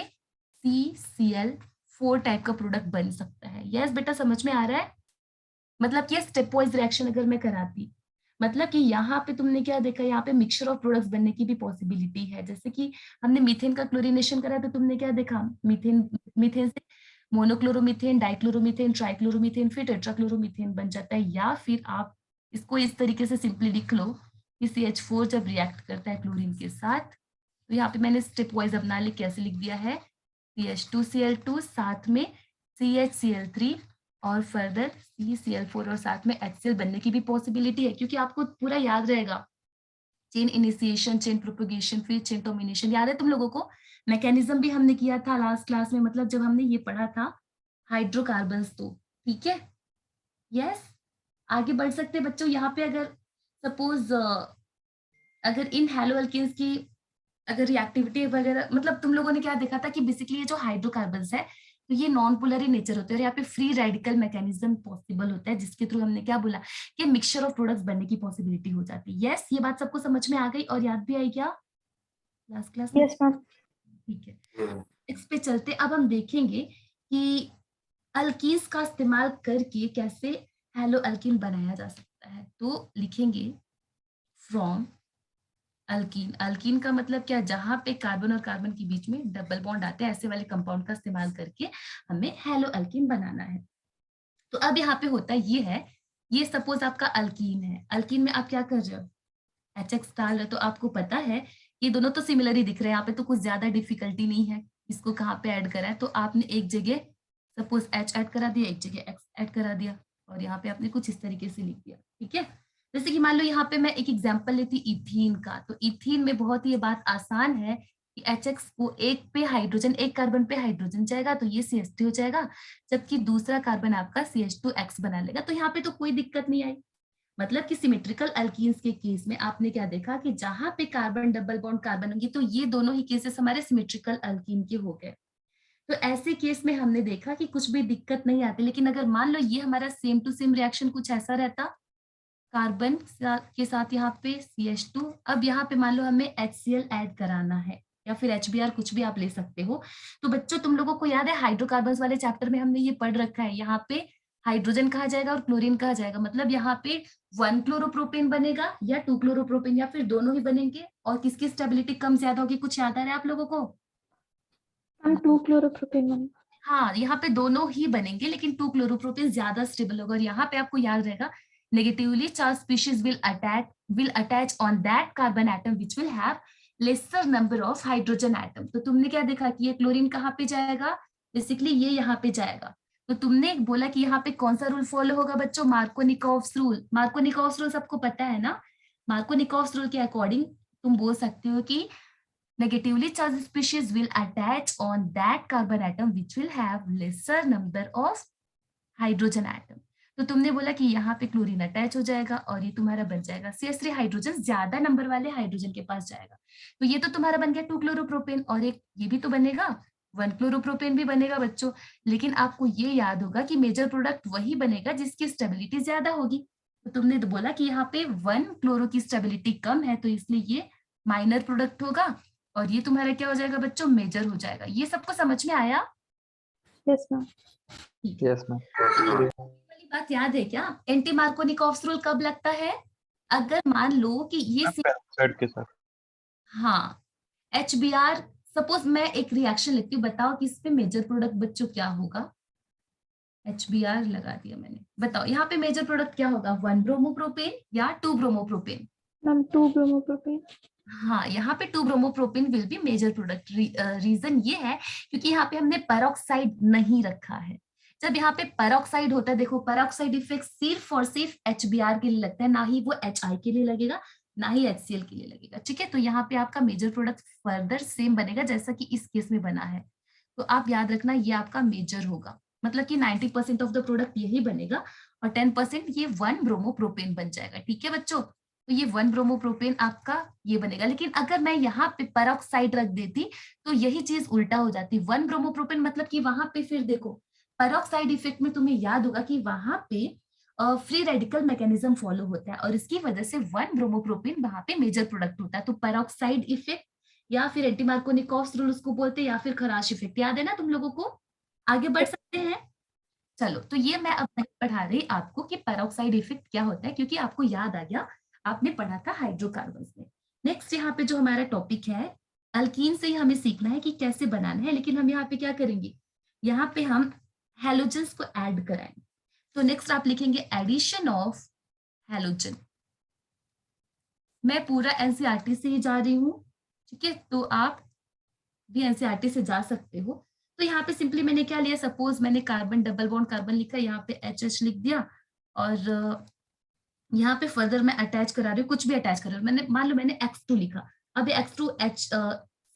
CCl4 टाइप का प्रोडक्ट बन सकता है। यस बेटा, समझ में आ रहा है? मतलब कि स्टेप वाइज रिएक्शन अगर मैं कराती, मतलब कि यहाँ पे तुमने क्या देखा, यहाँ पे मिक्सचर ऑफ प्रोडक्ट्स बनने की भी पॉसिबिलिटी है। जैसे कि हमने मीथेन का क्लोरीनेशन करा, तो तुमने क्या देखा, मीथेन मीथेन से मोनोक्लोरोमीथेन, डाइक्लोरोमीथेन, ट्राइक्लोरोमीथेन, फिर टेट्राक्लोरोमीथेन बन जाता है। या फिर आप इसको इस तरीके से सिंपली लिख लो कि CH4 जब रिएक्ट करता है क्लोरीन के साथ, तो यहाँ पे मैंने स्टेप वाइज अपना लिख कैसे लिख दिया है, CH2Cl2 साथ में CHCl3 और फर्दर CCl4 और साथ में HCl बनने की भी पॉसिबिलिटी है, क्योंकि आपको पूरा याद रहेगा, चेन इनिशिएशन, चेन प्रोपोगेशन, फिर चेन टर्मिनेशन। याद है तुम लोगों को? मैकेनिज्म भी हमने किया था लास्ट क्लास में, मतलब जब हमने ये पढ़ा था हाइड्रोकार्बन्स। तो ठीक है, यस, आगे बढ़ सकते हैं बच्चों। यहाँ पे अगर सपोज अगर इन हैलो अल्केन्स की अगर रिएक्टिविटी वगैरह, मतलब तुम लोगों ने क्या देखा था कि बेसिकली ये जो हाइड्रोकार्बन्स है, तो ये नॉन पोलर ही नेचर होते हैं, और यहाँ पे फ्री रेडिकल मैकेनिज्म पॉसिबल होता है, जिसके थ्रू हमने क्या बोला कि मिक्सचर ऑफ प्रोडक्ट्स बनने की पॉसिबिलिटी हो जाती है। यस, ये बात सबको समझ में आ गई और याद भी आई क्या लास्ट क्लास में? Yes ma'am. ठीक है, इस पे चलते अब हम देखेंगे कि अल्कीन्स का इस्तेमाल करके कैसे हैलो अल्कीन बनाया जा सकता है। तो लिखेंगे फ्रॉम अल्कीन। अल्कीन का मतलब क्या, जहां पे कार्बन और कार्बन के बीच में डबल बॉन्ड आते हैं, ऐसे वाले कंपाउंड का इस्तेमाल करके हमें हैलो अल्कीन बनाना है। तो अब यहाँ पे होता ये है, ये सपोज आपका अल्कीन है, अल्कीन में आप क्या कर रहे हो, HX डाल रहे हो, तो आपको पता है ये दोनों तो सिमिलर ही दिख रहे हैं, यहाँ पे तो कुछ ज्यादा डिफिकल्टी नहीं है इसको कहाँ पे ऐड करा है। तो आपने एक जगह सपोज H ऐड करा दिया, एक जगह X ऐड करा दिया, और यहाँ पे आपने कुछ इस तरीके से लिख दिया। ठीक है, जैसे कि मान लो यहाँ पे मैं एक एग्जाम्पल लेती इथीन का, तो इथीन में बहुत ही ये बात आसान है कि HX को एक पे हाइड्रोजन, एक कार्बन पे हाइड्रोजन जाएगा, तो ये CH3 हो जाएगा, जबकि दूसरा कार्बन आपका CH2X बना लेगा। तो यहाँ पे तो कोई दिक्कत नहीं आई। मतलब कि सिमेट्रिकल अल्कीन्स के केस में आपने क्या देखा कि जहां पे कार्बन डबल बॉन्ड कार्बन होंगे, तो ये दोनों ही केसेस हमारे सिमेट्रिकल अल्कीन के हो गए। तो ऐसे केस में हमने देखा कि कुछ भी दिक्कत नहीं आती। लेकिन अगर मान लो ये हमारा सेम टू सेम रिएक्शन कुछ ऐसा रहता, कार्बन के साथ यहाँ पे CH2, अब यहाँ पे मान लो हमें HCl ऐड कराना है, या फिर HBr, कुछ भी आप ले सकते हो। तो बच्चों तुम लोगों को याद है हाइड्रोकार्बन्स वाले चैप्टर में हमने ये पढ़ रखा है, यहाँ पे हाइड्रोजन कहा जाएगा और क्लोरीन कहा जाएगा, मतलब यहाँ पे 1 क्लोरोप्रोपेन बनेगा या 2 क्लोरोप्रोपेन, या फिर दोनों ही बनेंगे। और किसकी स्टेबिलिटी कम ज्यादा होगी, कुछ याद आ रहा है आप लोगों को? Ma'am 2 chloropropane ma'am. हाँ, यहाँ पे दोनों ही बनेंगे, लेकिन 2 क्लोरोप्रोपेन ज्यादा स्टेबल होगा। और यहाँ पे आपको याद रहेगा, negatively charge species will attach on that carbon atom which will have laser number of hydrogen atom. तो तुमने क्या देखा कि ये क्लोरीन कहाँ पे जाएगा, बेसिकली ये यहाँ पे जाएगा। तो तुमने बोला कि यहाँ पे कौन सा रूल फॉलो होगा बच्चों, मार्कोनिकॉव्स रूल। मार्कोनिकॉव्स रूल सबको पता है ना। मार्कोनिकॉव्स रूल के अकॉर्डिंग तुम बोल सकते हो कि negatively charged species will attach on that carbon atom which will have lesser number of hydrogen atom। तो तुमने बोला कि यहाँ पे क्लोरीन अटैच हो जाएगा और ये तुम्हारा बन जाएगा CH3 हाइड्रोजन, ज्यादा नंबर वाले हाइड्रोजन के पास जाएगा। तो ये तो तुम्हारा बन गया 2 क्लोरोप्रोपेन, और एक ये भी तो बनेगा 1 क्लोरोप्रोपेन भी बनेगा बच्चों। लेकिन आपको ये याद होगा कि मेजर प्रोडक्ट वही बनेगा जिसकी स्टेबिलिटी ज्यादा होगी। तो तुमने तो बोला कि यहाँ पे 1 क्लोरो की स्टेबिलिटी कम है, तो इसलिए ये माइनर प्रोडक्ट होगा और ये तुम्हारा क्या हो जाएगा बच्चों, मेजर हो जाएगा। ये सबको समझ में आया? Yes ma'am. Yes ma'am. वाली बात याद है क्या? एंटी मार्कोनिकॉव्स रूल कब लगता है? अगर मान लो कि ये पेरोक्साइड के साथ। हाँ, HBr, सपोज मैं एक रिएक्शन लिखती हूँ, बताओ कि इस पे मेजर प्रोडक्ट बच्चों क्या होगा? HBr लगा दिया मैंने, बताओ यहाँ पे मेजर प्रोडक्ट क्या होगा, 1 ब्रोमोप्रोपेन या 2 ब्रोमोप्रोपेन? Ma'am 2 bromopropane. हाँ, यहाँ पे 2 bromopropane will be major product. Reason ये है क्योंकि यहाँ पे हमने पेरोक्साइड नहीं रखा है। जब यहाँ पे पेरोक्साइड होता है, देखो पेरोक्साइड इफेक्ट सिर्फ और सिर्फ HBr के लिए लगता है, ना ही वो HI के लिए लगेगा, ना ही HCl के लिए लगेगा। ठीक है, तो यहाँ पे आपका मेजर प्रोडक्ट फर्दर सेम बनेगा जैसा कि इस केस में बना है। तो आप याद रखना ये आपका मेजर होगा, मतलब कि 90% ऑफ द प्रोडक्ट यही बनेगा और 10% ये 1 ब्रोमोप्रोपेन बन जाएगा। ठीक है बच्चों, तो ये 1 ब्रोमोप्रोपेन आपका ये बनेगा। लेकिन अगर मैं यहाँ पे पेरोक्साइड रख देती तो यही चीज उल्टा हो जाती। 1 ब्रोमोप्रोपेन मतलब कि वहां पे फिर देखो पेरोक्साइड इफेक्ट में तुम्हें याद होगा कि वहां पे फ्री रेडिकल मैकेनिज्म फॉलो होता है और इसकी वजह से 1 ब्रोमोप्रोपेन वहां पे मेजर प्रोडक्ट होता है। तो पेरोक्साइड इफेक्ट या फिर एंटी मार्कोनिकॉव्स रूल उसको बोलते हैं, या फिर खराश इफेक्ट, याद है ना तुम लोगों को? आगे बढ़ सकते हैं? चलो, तो ये मैं अब नहीं पढ़ा रही आपको कि पेरोक्साइड इफेक्ट क्या होता है, क्योंकि आपको याद आ गया, आपने पढ़ा था हाइड्रोकार्बन्स में। नेक्स्ट यहाँ पे जो हमारा टॉपिक है, अल्कीन से ही हमें सीखना है कि कैसे बनाना है, लेकिन हम यहाँ पे क्या करेंगे, यहाँ पे हम हैलोजन्स को ऐड कराएंगे। तो नेक्स्ट आप लिखेंगे एडिशन ऑफ हैलोजन। मैं पूरा एनसीईआरटी से ही जा रही हूँ, ठीक है, तो आप भी एनसीईआरटी से जा सकते हो। तो यहाँ पे सिंपली मैंने क्या लिया, सपोज मैंने कार्बन डबल बॉन्ड कार्बन लिखा, यहाँ पे HH लिख दिया और यहाँ पे फर्दर मैं अटैच करा रही हूँ, कुछ भी अटैच कर रही हूँ। मैंने मान लो मैंने X2 लिखा, अब X2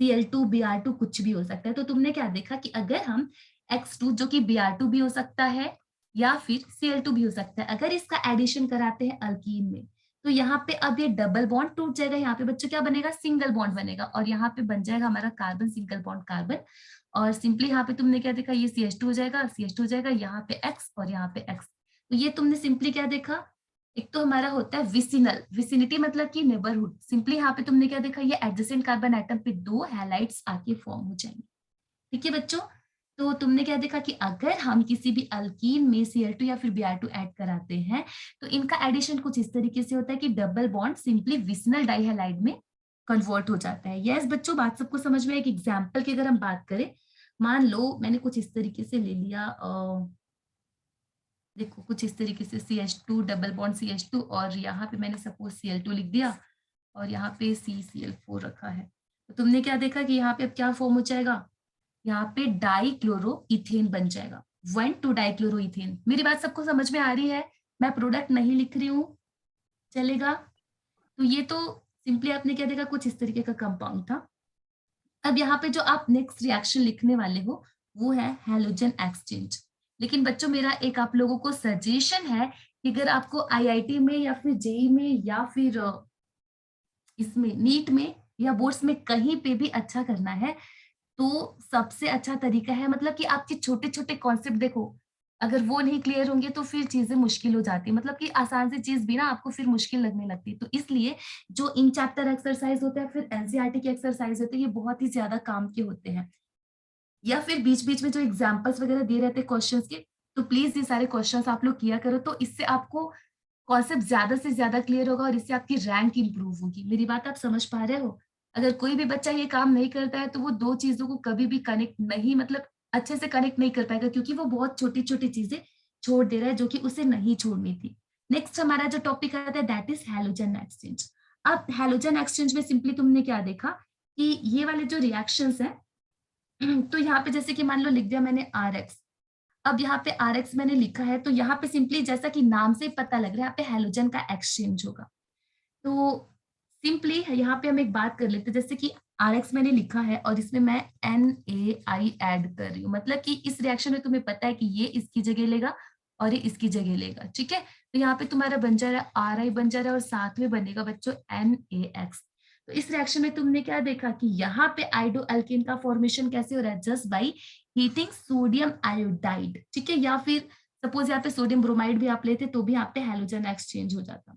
Cl2 Br2 कुछ भी हो सकता है। तो तुमने क्या देखा कि अगर हम X2 जो कि Br2 भी हो सकता है या फिर Cl2 भी हो सकता है, अगर इसका एडिशन कराते हैं अल्कीन में, तो यहाँ पे अब ये डबल बॉन्ड टूट जाएगा, यहाँ पे बच्चों क्या बनेगा, सिंगल बॉन्ड बनेगा और यहाँ पे बन जाएगा हमारा कार्बन सिंगल बॉन्ड कार्बन। और सिंपली यहाँ पे तुमने क्या देखा, ये CH2 हो जाएगा, CH2 हो जाएगा, यहाँ पे X और यहाँ पे X। तो ये तुमने सिंपली क्या देखा, एक तो हमारा होता है विसिनल, विसिनिटी मतलब कि नेबरहुड। सिंपली यहाँ पे तुमने क्या देखा, ये एडजेसेंट कार्बन एटम पे 2 हैलाइड्स आके फॉर्म हो जाएंगे। ठीक है बच्चों, तो तुमने क्या देखा कि अगर हम किसी भी अल्कीन में Cl2 या फिर Br2 ऐड कराते हैं तो इनका एडिशन कुछ इस तरीके से होता है कि डबल बॉन्ड सिंपली विसिनल डाइहैलाइड में कन्वर्ट हो जाता है। यस बच्चों, बात सबको समझ में? एक एग्जाम्पल की अगर हम बात करें, मान लो मैंने कुछ इस तरीके से ले लिया, देखो कुछ इस तरीके से CH2 डबल बॉन्ड CH2 और यहाँ पे मैंने सपोज Cl2 लिख दिया और यहाँ पे CCl4 रखा है। तो तुमने क्या देखा कि यहाँ पे अब क्या फॉर्म हो जाएगा, यहाँ पे डाइक्लोरो इथेन बन जाएगा, 1,2 डाइक्लोरो इथेन। मेरी बात सबको समझ में आ रही है? मैं प्रोडक्ट नहीं लिख रही हूँ, चलेगा? तो ये तो सिंपली आपने क्या देखा, कुछ इस तरीके का कंपाउंड था। अब यहाँ पे जो आप नेक्स्ट रिएक्शन लिखने वाले हो वो है हैलोजन एक्सचेंज। लेकिन बच्चों मेरा एक आप लोगों को सजेशन है कि अगर आपको IIT में या फिर जेई में या फिर इसमें नीट में या बोर्ड्स में कहीं पे भी अच्छा करना है तो सबसे अच्छा तरीका है, मतलब कि आपके छोटे छोटे कॉन्सेप्ट देखो, अगर वो नहीं क्लियर होंगे तो फिर चीजें मुश्किल हो जाती है, मतलब कि आसान सी चीज भी ना आपको फिर मुश्किल लगने लगती है। तो इसलिए जो इन चैप्टर एक्सरसाइज होते हैं फिर एनसीईआरटी के एक्सरसाइज होते हैं, ये बहुत ही ज्यादा काम के होते हैं। या फिर बीच बीच में जो एग्जाम्पल्स वगैरह दे रहते हैं क्वेश्चंस के, तो प्लीज ये सारे क्वेश्चंस आप लोग किया करो, तो इससे आपको कॉन्सेप्ट ज्यादा से ज्यादा क्लियर होगा और इससे आपकी रैंक इंप्रूव होगी। मेरी बात आप समझ पा रहे हो? अगर कोई भी बच्चा ये काम नहीं करता है तो वो दो चीजों को कभी भी कनेक्ट नहीं, मतलब अच्छे से कनेक्ट नहीं कर पाएगा, क्योंकि वो बहुत छोटी छोटी चीजें छोड़ दे रहा है जो कि उसे नहीं छोड़नी थी। नेक्स्ट हमारा जो टॉपिक आता है दैट इज हैलोजन एक्सचेंज। अब हैलोजन एक्सचेंज में सिंपली तुमने क्या देखा कि ये वाले जो रिएक्शंस हैं, तो यहाँ पे जैसे कि मान लो लिख दिया मैंने RX, अब यहाँ पे RX मैंने लिखा है, तो यहाँ पे सिंपली जैसा कि नाम से पता लग रहा है यहाँ पे हैलोजन का एक्सचेंज होगा। तो सिंपली यहाँ पे हम एक बात कर लेते हैं, जैसे कि RX मैंने लिखा है और इसमें मैं NaI ऐड कर रही हूँ, मतलब कि इस रिएक्शन में तुम्हें पता है कि ये इसकी जगह लेगा और ये इसकी जगह लेगा, ठीक है। तो यहाँ पे तुम्हारा बन जा रहा है RI बन जा रहा है और साथ में बनेगा बच्चों NaX। तो इस रिएक्शन में तुमने क्या देखा कि यहाँ पे आइडो अल्केन का फॉर्मेशन कैसे हो रहा है, just by heating sodium iodide, ठीक है। या फिर सपोज यहाँ पे सोडियम ब्रोमाइड भी आप लेते तो भी यहाँ पे हैलोजन एक्सचेंज हो जाता।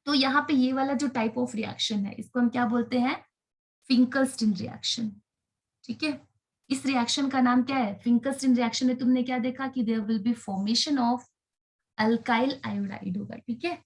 तो यहाँ पे ये वाला जो टाइप ऑफ रिएक्शन है इसको हम क्या बोलते हैं, फिंकलस्टीन रिएक्शन, ठीक है। इस रिएक्शन का नाम क्या है, फिंकलस्टीन रिएक्शन में तुमने क्या देखा कि there will be formation of alkyl iodide होगा, ठीक है।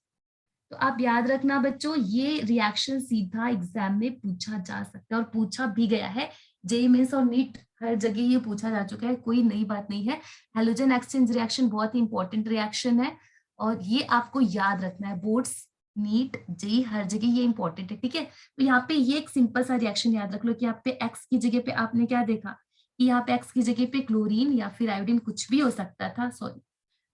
तो आप याद रखना बच्चों, ये रिएक्शन सीधा एग्जाम में पूछा जा सकता है और पूछा भी गया है। जेईई मेंस और नीट हर जगह ये पूछा जा चुका है, कोई नई बात नहीं है। हैलोजन एक्सचेंज रिएक्शन बहुत ही इंपॉर्टेंट रिएक्शन है और ये आपको याद रखना है, बोर्ड्स नीट जेईई हर जगह ये इंपॉर्टेंट है, ठीक है। तो यहाँ पे ये एक सिंपल सा रिएक्शन याद रख लो कि यहाँ पे एक्स की जगह पे आपने क्या देखा कि यहाँ पे एक्स की जगह पे क्लोरीन या फिर आयोडीन कुछ भी हो सकता था, सॉरी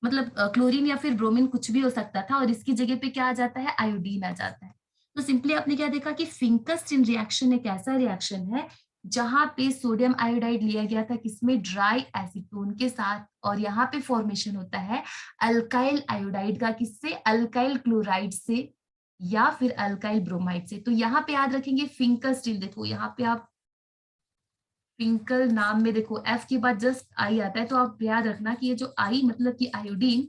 मतलब क्लोरीन या फिर ब्रोमीन कुछ भी हो सकता था और इसकी जगह पे क्या आ जाता है, आयोडीन आ जाता है। तो सिंपली आपने क्या देखा कि फिंकलस्टीन रिएक्शन एक ऐसा रिएक्शन है जहां पे सोडियम आयोडाइड लिया गया था किसमें, ड्राई एसीटोन के साथ, और यहाँ पे फॉर्मेशन होता है अल्काइल आयोडाइड का, किससे, अल्काइल क्लोराइड से या फिर अल्काइल ब्रोमाइड से। तो यहाँ पे याद रखेंगे फिंकलस्टीन, देखो यहाँ पे आप फिंकल नाम में देखो एफ के बाद जस्ट आई आता है, तो आप याद रखना कि ये जो आई मतलब कि आयोडीन,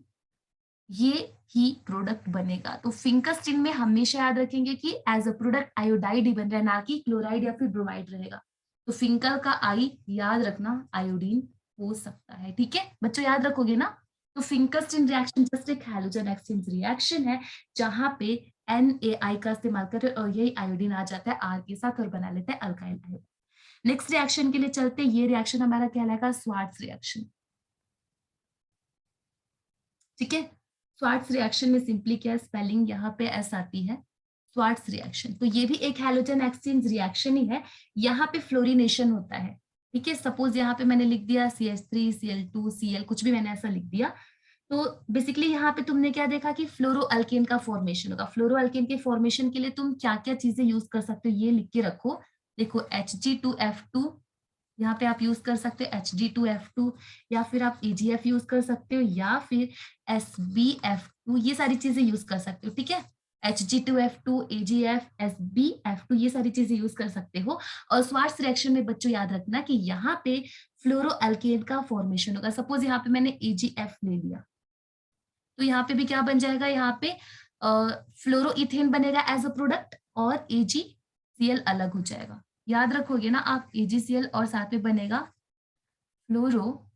ये ही प्रोडक्ट बनेगा। तो फिंकलस्टीन में हमेशा याद रखेंगे कि एज अ प्रोडक्ट आयोडाइड ही बन रहा है, ना कि क्लोराइड या फिर ब्रोमाइड रहेगा। तो फिंकल का आई याद रखना आयोडीन हो सकता है, ठीक है बच्चों, याद रखोगे ना। तो फिंकलस्टीन रिएक्शन जस्ट एक हैलोजन एक्सचेंज रिएक्शन है जहां पे NaI का इस्तेमाल कर और यही आयोडीन आ जाता है R के साथ और बना लेते हैं अल्काइल आयोडाइड। नेक्स्ट रिएक्शन के लिए चलते, ये रिएक्शन हमारा कहलाएगा स्वार्ट्स रिएक्शन, ठीक है। स्वार्ट्स रिएक्शन में सिंपली क्या स्पेलिंग यहाँ पे एस आती है, स्वार्ट्स रिएक्शन। तो ये भी एक हैलोजन एक्सचेंज रिएक्शन ही है, यहाँ पे फ्लोरिनेशन होता है, ठीक है। सपोज यहाँ पे मैंने लिख दिया CH3 Cl2 Cl, कुछ भी मैंने ऐसा लिख दिया। तो बेसिकली यहाँ पे तुमने क्या देखा कि फ्लोरो अल्केन का फॉर्मेशन होगा। फ्लोरो अल्केन के फॉर्मेशन के लिए तुम क्या क्या चीजें यूज कर सकते हो ये लिख के रखो। देखो Hg2F2 यहाँ पे आप यूज कर सकते हो, Hg2F2, या फिर आप AgF यूज कर सकते हो, या फिर SbF2, ये सारी चीजें यूज कर सकते हो, ठीक है। Hg2F2, AgF, SbF2 ये सारी चीजें यूज कर सकते हो। और स्वार्ट्स रिएक्शन में बच्चों याद रखना कि यहाँ पे फ्लोरो अल्केन का फॉर्मेशन होगा। सपोज यहाँ पे मैंने AgF ले लिया, तो यहाँ पे भी क्या बन जाएगा, यहाँ पे फ्लोरो इथेन बनेगा एज अ प्रोडक्ट और AgCl अलग हो जाएगा। याद रखोगे ना आप, AgCl और साथ में बनेगा फ्लोरो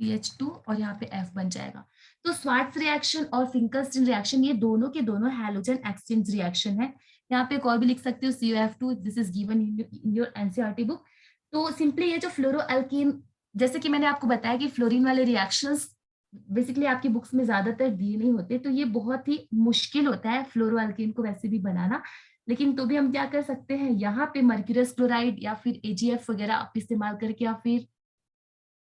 CH2 और यहाँ पे F बन जाएगा। तो स्वार्ट्स रिएक्शन और फिंकलस्टीन रिएक्शन ये दोनों के दोनों हैलोजन एक्सचेंज रिएक्शन है। यहाँ पे एक और भी लिख सकते हो COF2, this is given in your NCERT book. तो सिंपली ये जो फ्लोरो अल्कीन, जैसे कि मैंने आपको बताया कि फ्लोरीन वाले रिएक्शंस बेसिकली आपकी बुक्स में ज्यादातर दिए नहीं होते, तो ये बहुत ही मुश्किल होता है फ्लोरो अल्कीन को वैसे भी बनाना। लेकिन तो भी हम क्या कर सकते हैं, यहाँ पे मर्क्यूरस क्लोराइड या फिर AgF वगैरह आप इस्तेमाल करके, या फिर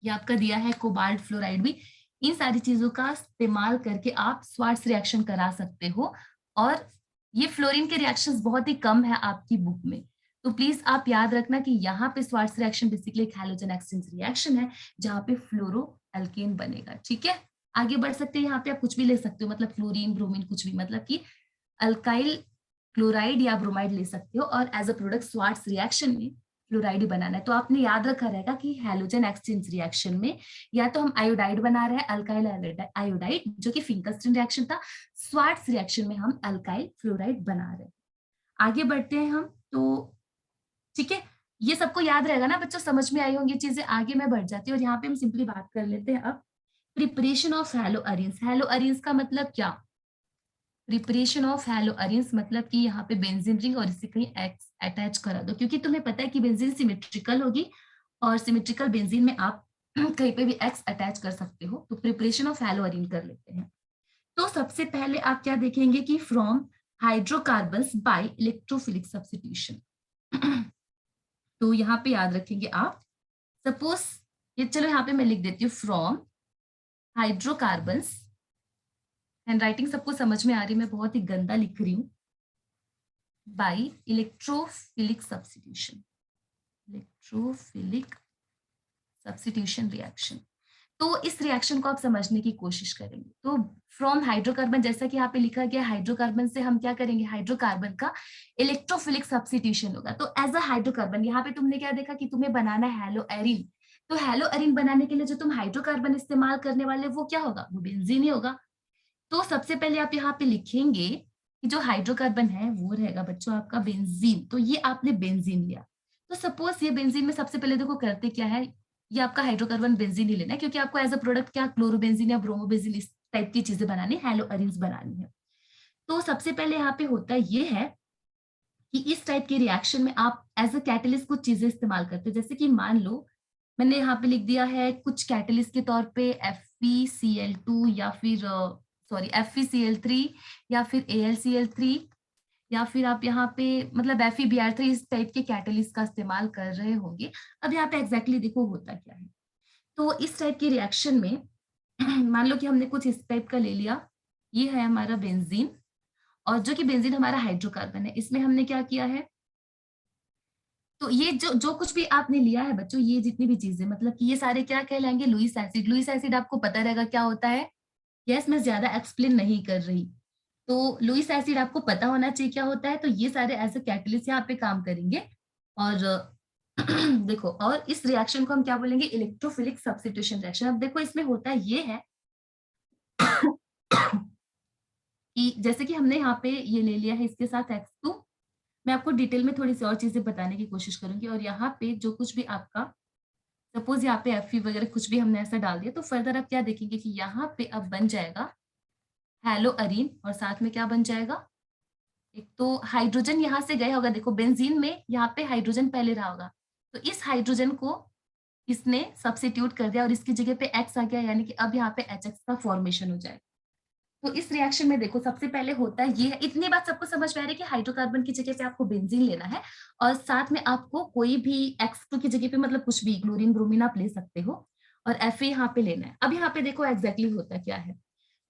ये आपका दिया है कोबाल्ट फ्लोराइड भी, इन सारी चीजों का इस्तेमाल करके आप स्वार्ट्स रिएक्शन करा सकते हो। और ये फ्लोरीन के रिएक्शंस बहुत ही कम है आपकी बुक में, तो प्लीज आप याद रखना कि यहाँ पे स्वार्ट्स रिएक्शन बेसिकली एक हैलोजन एक्सचेंज रिएक्शन है जहाँ पे फ्लोरो अल्केन बनेगा, ठीक है। आगे बढ़ सकते हैं, यहाँ पे आप कुछ भी ले सकते हो, मतलब फ्लोरीन ब्रोमीन कुछ भी, मतलब कि अल्काइल क्लोराइड या ब्रोमाइड ले सकते हो और as a product Swarts reaction में फ्लोराइड ही बनाना है। तो आपने याद रखा रहेगा कि हैलोजन एक्सचेंज रिएक्शन में या तो हम आयोडाइड बना रहे हैं, अल्काइल आयोडाइड जो कि फिंकलस्टीन रिएक्शन था, स्वार्ट्स रिएक्शन में हम अल्काइल फ्लोराइड बना रहे हैं। आगे बढ़ते हैं हम, तो ठीक है, ये सबको याद रहेगा ना बच्चों, समझ में आई होंगी चीजें। आगे मैं बढ़ जाती हूँ और यहाँ पे हम सिंपली बात कर लेते हैं अब preparation of hello arenes. Hello arenes का मतलब क्या, प्रिपरेशन ऑफ हैलो अरेन्स मतलब कि यहाँ पे बेंजीन रिंग और इसे कहीं एक्स अटैच करा दो, क्योंकि तुम्हें पता है कि बेंजीन सिमेट्रिकल होगी और सिमेट्रिकल बेंजीन में आप कहीं पे भी एक्स अटैच कर सकते हो। तो प्रिपरेशन ऑफ हैलो अरेन कर लेते हैं। तो सबसे पहले आप क्या देखेंगे कि from hydrocarbons by electrophilic substitution. तो यहाँ पे याद रखेंगे आप, सपोज ये चलो यहाँ पे मैं लिख देती हूँ फ्रॉम हाइड्रोकार्बन्स। हैंड राइटिंग सबको समझ में आ रही है, मैं बहुत ही गंदा लिख रही हूँ। By electrophilic substitution, electrophilic substitution reaction. तो इस रिएक्शन को आप समझने की कोशिश करेंगे। तो फ्रॉम हाइड्रोकार्बन, जैसा कि यहाँ पे लिखा गया, हाइड्रोकार्बन से हम क्या करेंगे, हाइड्रोकार्बन का इलेक्ट्रोफिलिक सब्स्टिट्यूशन होगा। तो एज अ हाइड्रोकार्बन यहाँ पे तुमने क्या देखा कि तुम्हें बनाना है हेलो एरिन। तो हेलो एरिन बनाने के लिए जो तुम हाइड्रोकार्बन इस्तेमाल करने वाले वो क्या होगा, वो बेंजीन ही होगा। तो सबसे पहले आप यहाँ पे लिखेंगे कि जो हाइड्रोकार्बन है वो रहेगा बच्चों आपका बेंजीन। तो ये आपने बेंजीन लिया। तो सपोज ये बेंजीन में सबसे पहले देखो करते क्या है, ये आपका हाइड्रोकार्बन बेंजीन ही लेना है, क्योंकि आपको एज अ प्रोडक्ट क्या क्लोरोबेंजीन या ब्रोमोबेंजीन इस टाइप की चीजें बनानी, हेलो एरिन्स बनानी है। तो सबसे पहले यहाँ पे होता ये है कि इस टाइप के रिएक्शन में आप एज अ कैटलिस्ट कुछ चीजें इस्तेमाल करते हो। जैसे कि मान लो मैंने यहाँ पे लिख दिया है कुछ कैटलिस्ट के तौर पे FeCl2 या फिर सॉरी FeCl3 या फिर AlCl3 या फिर आप यहाँ पे मतलब FeBr3 इस टाइप के कैटलिस्ट का इस्तेमाल कर रहे होंगे। अब यहाँ पे एग्जैक्टली देखो होता क्या है। तो इस टाइप की रिएक्शन में मान लो कि हमने कुछ इस टाइप का ले लिया, ये है हमारा बेंजीन, और जो कि बेंजीन हमारा हाइड्रोकार्बन है, इसमें हमने क्या किया है, तो ये जो जो कुछ भी आपने लिया है बच्चों, ये जितनी भी चीजें मतलब कि ये सारे क्या कहलाएंगे, लुईस एसिड। लुईस एसिड आपको पता रहेगा क्या होता है। यस, मैं ज्यादा एक्सप्लेन नहीं कर रही। तो लुईस एसिड आपको पता होना चाहिए क्या होता है। तो ये सारे एज अ कैटलिस्ट यहाँ पे काम करेंगे। और देखो, और इस रिएक्शन को हम क्या बोलेंगे, इलेक्ट्रोफिलिक सब्स्टिट्यूशन रिएक्शन। अब देखो इसमें होता ये है कि जैसे कि हमने यहाँ पे ये ले लिया है इसके साथ X2। मैं आपको डिटेल में थोड़ी सी और चीजें बताने की कोशिश करूंगी। और यहाँ पे जो कुछ भी आपका सपोज यहाँ पे Fe वगैरह कुछ भी हमने ऐसा डाल दिया, तो फर्दर आप क्या देखेंगे कि यहाँ पे अब बन जाएगा हेलो अरीन, और साथ में क्या बन जाएगा, एक तो हाइड्रोजन यहाँ से गया होगा। देखो बेंजीन में यहाँ पे हाइड्रोजन पहले रहा होगा, तो इस हाइड्रोजन को इसने सब्स्टिट्यूट कर दिया और इसकी जगह पे X आ गया, यानी कि अब यहाँ पे HX का फॉर्मेशन हो जाएगा। तो इस रिएक्शन में देखो सबसे पहले होता है ये है, इतनी बात सबको समझ में आ रही है कि हाइड्रोकार्बन की जगह पे आपको बेंजीन लेना है, और साथ में आपको कोई भी X2 की जगह पे मतलब कुछ भी क्लोरीन ब्रोमीन आप ले सकते हो, और Fe यहाँ पे लेना है। अब यहाँ पे देखो एग्जैक्टली होता क्या है।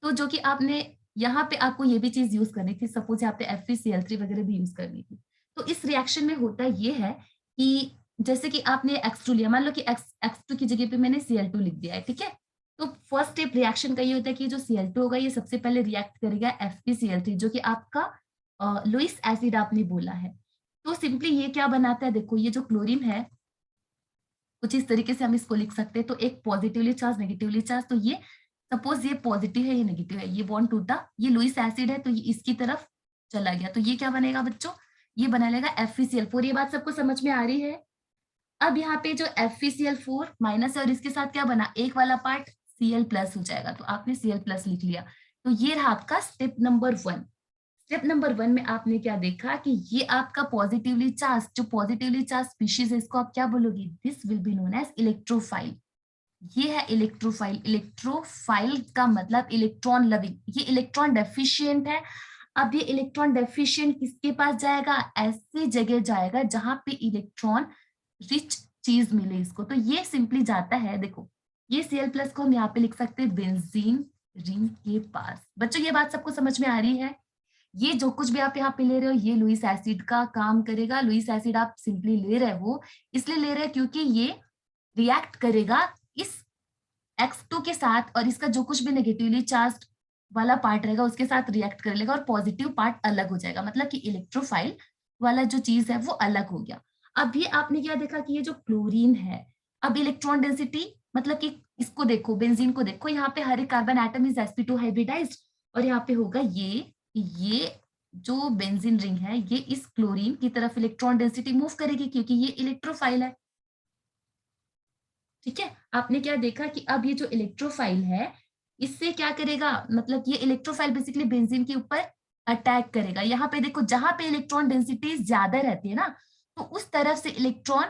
तो जो कि आपने यहाँ पे आपको ये भी चीज यूज करनी थी, सपोज यहाँ पे FeCl3 वगैरह भी यूज करनी थी। तो इस रिएक्शन में होता ये है कि जैसे कि आपने X2 लिया, मान लो कि X2 की जगह पे मैंने Cl2 लिख दिया है, ठीक है। तो फर्स्ट स्टेप रिएक्शन का ये होता है कि जो Cl2 होगा ये सबसे पहले रिएक्ट करेगा FeCl3, जो कि आपका लुईस एसिड आपने बोला है। तो सिंपली ये क्या बनाता है, देखो ये जो क्लोरीन है कुछ इस तरीके से हम इसको लिख सकते हैं। तो एक पॉजिटिवली चार्ज, नेगेटिवली चार्ज, तो ये सपोज ये पॉजिटिव है ये नेगेटिव है, ये बॉन्ड टूटा, ये लुईस एसिड है तो ये इसकी तरफ चला गया, तो ये क्या बनेगा बच्चों, ये बना लेगा FeCl4। ये बात सबको समझ में आ रही है। अब यहाँ पे जो FeCl4 माइनस है और इसके साथ क्या बना, एक वाला पार्ट Cl+ हो जाएगा, तो आपने Cl+ लिख लिया। तो ये रहा आपका स्टेप नंबर 1। स्टेप नंबर 1 में आपने क्या देखा कि ये आपका पॉजिटिवली चार्ज, जो पॉजिटिवली चार्ज स्पीशीज है इसको आप क्या बोलोगे, this will be known as electrophile. ये है इलेक्ट्रोफाइल। इलेक्ट्रोफाइल का मतलब इलेक्ट्रॉन लविंग, ये इलेक्ट्रॉन डेफिशिएंट है। अब ये इलेक्ट्रॉन डेफिशिएंट किसके पास जाएगा, ऐसी जगह जाएगा जहां पे इलेक्ट्रॉन रिच चीज मिले इसको। तो ये सिंपली जाता है, देखो ये Cl+ को हम यहाँ पे लिख सकते हैं बेंजीन रिंग के पास। बच्चों ये बात सबको समझ में आ रही है। ये जो कुछ भी आप यहाँ पे ले रहे हो ये लुईस एसिड का काम करेगा। लुईस एसिड आप सिंपली ले रहे हो, इसलिए ले रहे हैं क्योंकि ये रिएक्ट करेगा इस X2 के साथ, और इसका जो कुछ भी नेगेटिवली चार्ज वाला पार्ट रहेगा उसके साथ रिएक्ट कर लेगा, और पॉजिटिव पार्ट अलग हो जाएगा। मतलब कि इलेक्ट्रोफाइल वाला जो चीज है वो अलग हो गया। अब ये आपने क्या देखा कि ये जो क्लोरीन है, अब इलेक्ट्रॉन डेंसिटी मतलब कि इसको देखो, बेंजीन को देखो, यहाँ पे हर एक carbon atom is sp2 hybridised, और यहाँ पे होगा ये जो बेंजीन रिंग है ये इस क्लोरीन की तरफ इलेक्ट्रॉन डेंसिटी मूव करेगी क्योंकि ये इलेक्ट्रोफाइल है। ठीक है, आपने क्या देखा कि अब ये जो इलेक्ट्रोफाइल है इससे क्या करेगा, मतलब ये इलेक्ट्रोफाइल बेसिकली बेंजीन के ऊपर अटैक करेगा। यहाँ पे देखो जहां पे इलेक्ट्रॉन डेंसिटी ज्यादा रहती है ना, तो उस तरफ से इलेक्ट्रॉन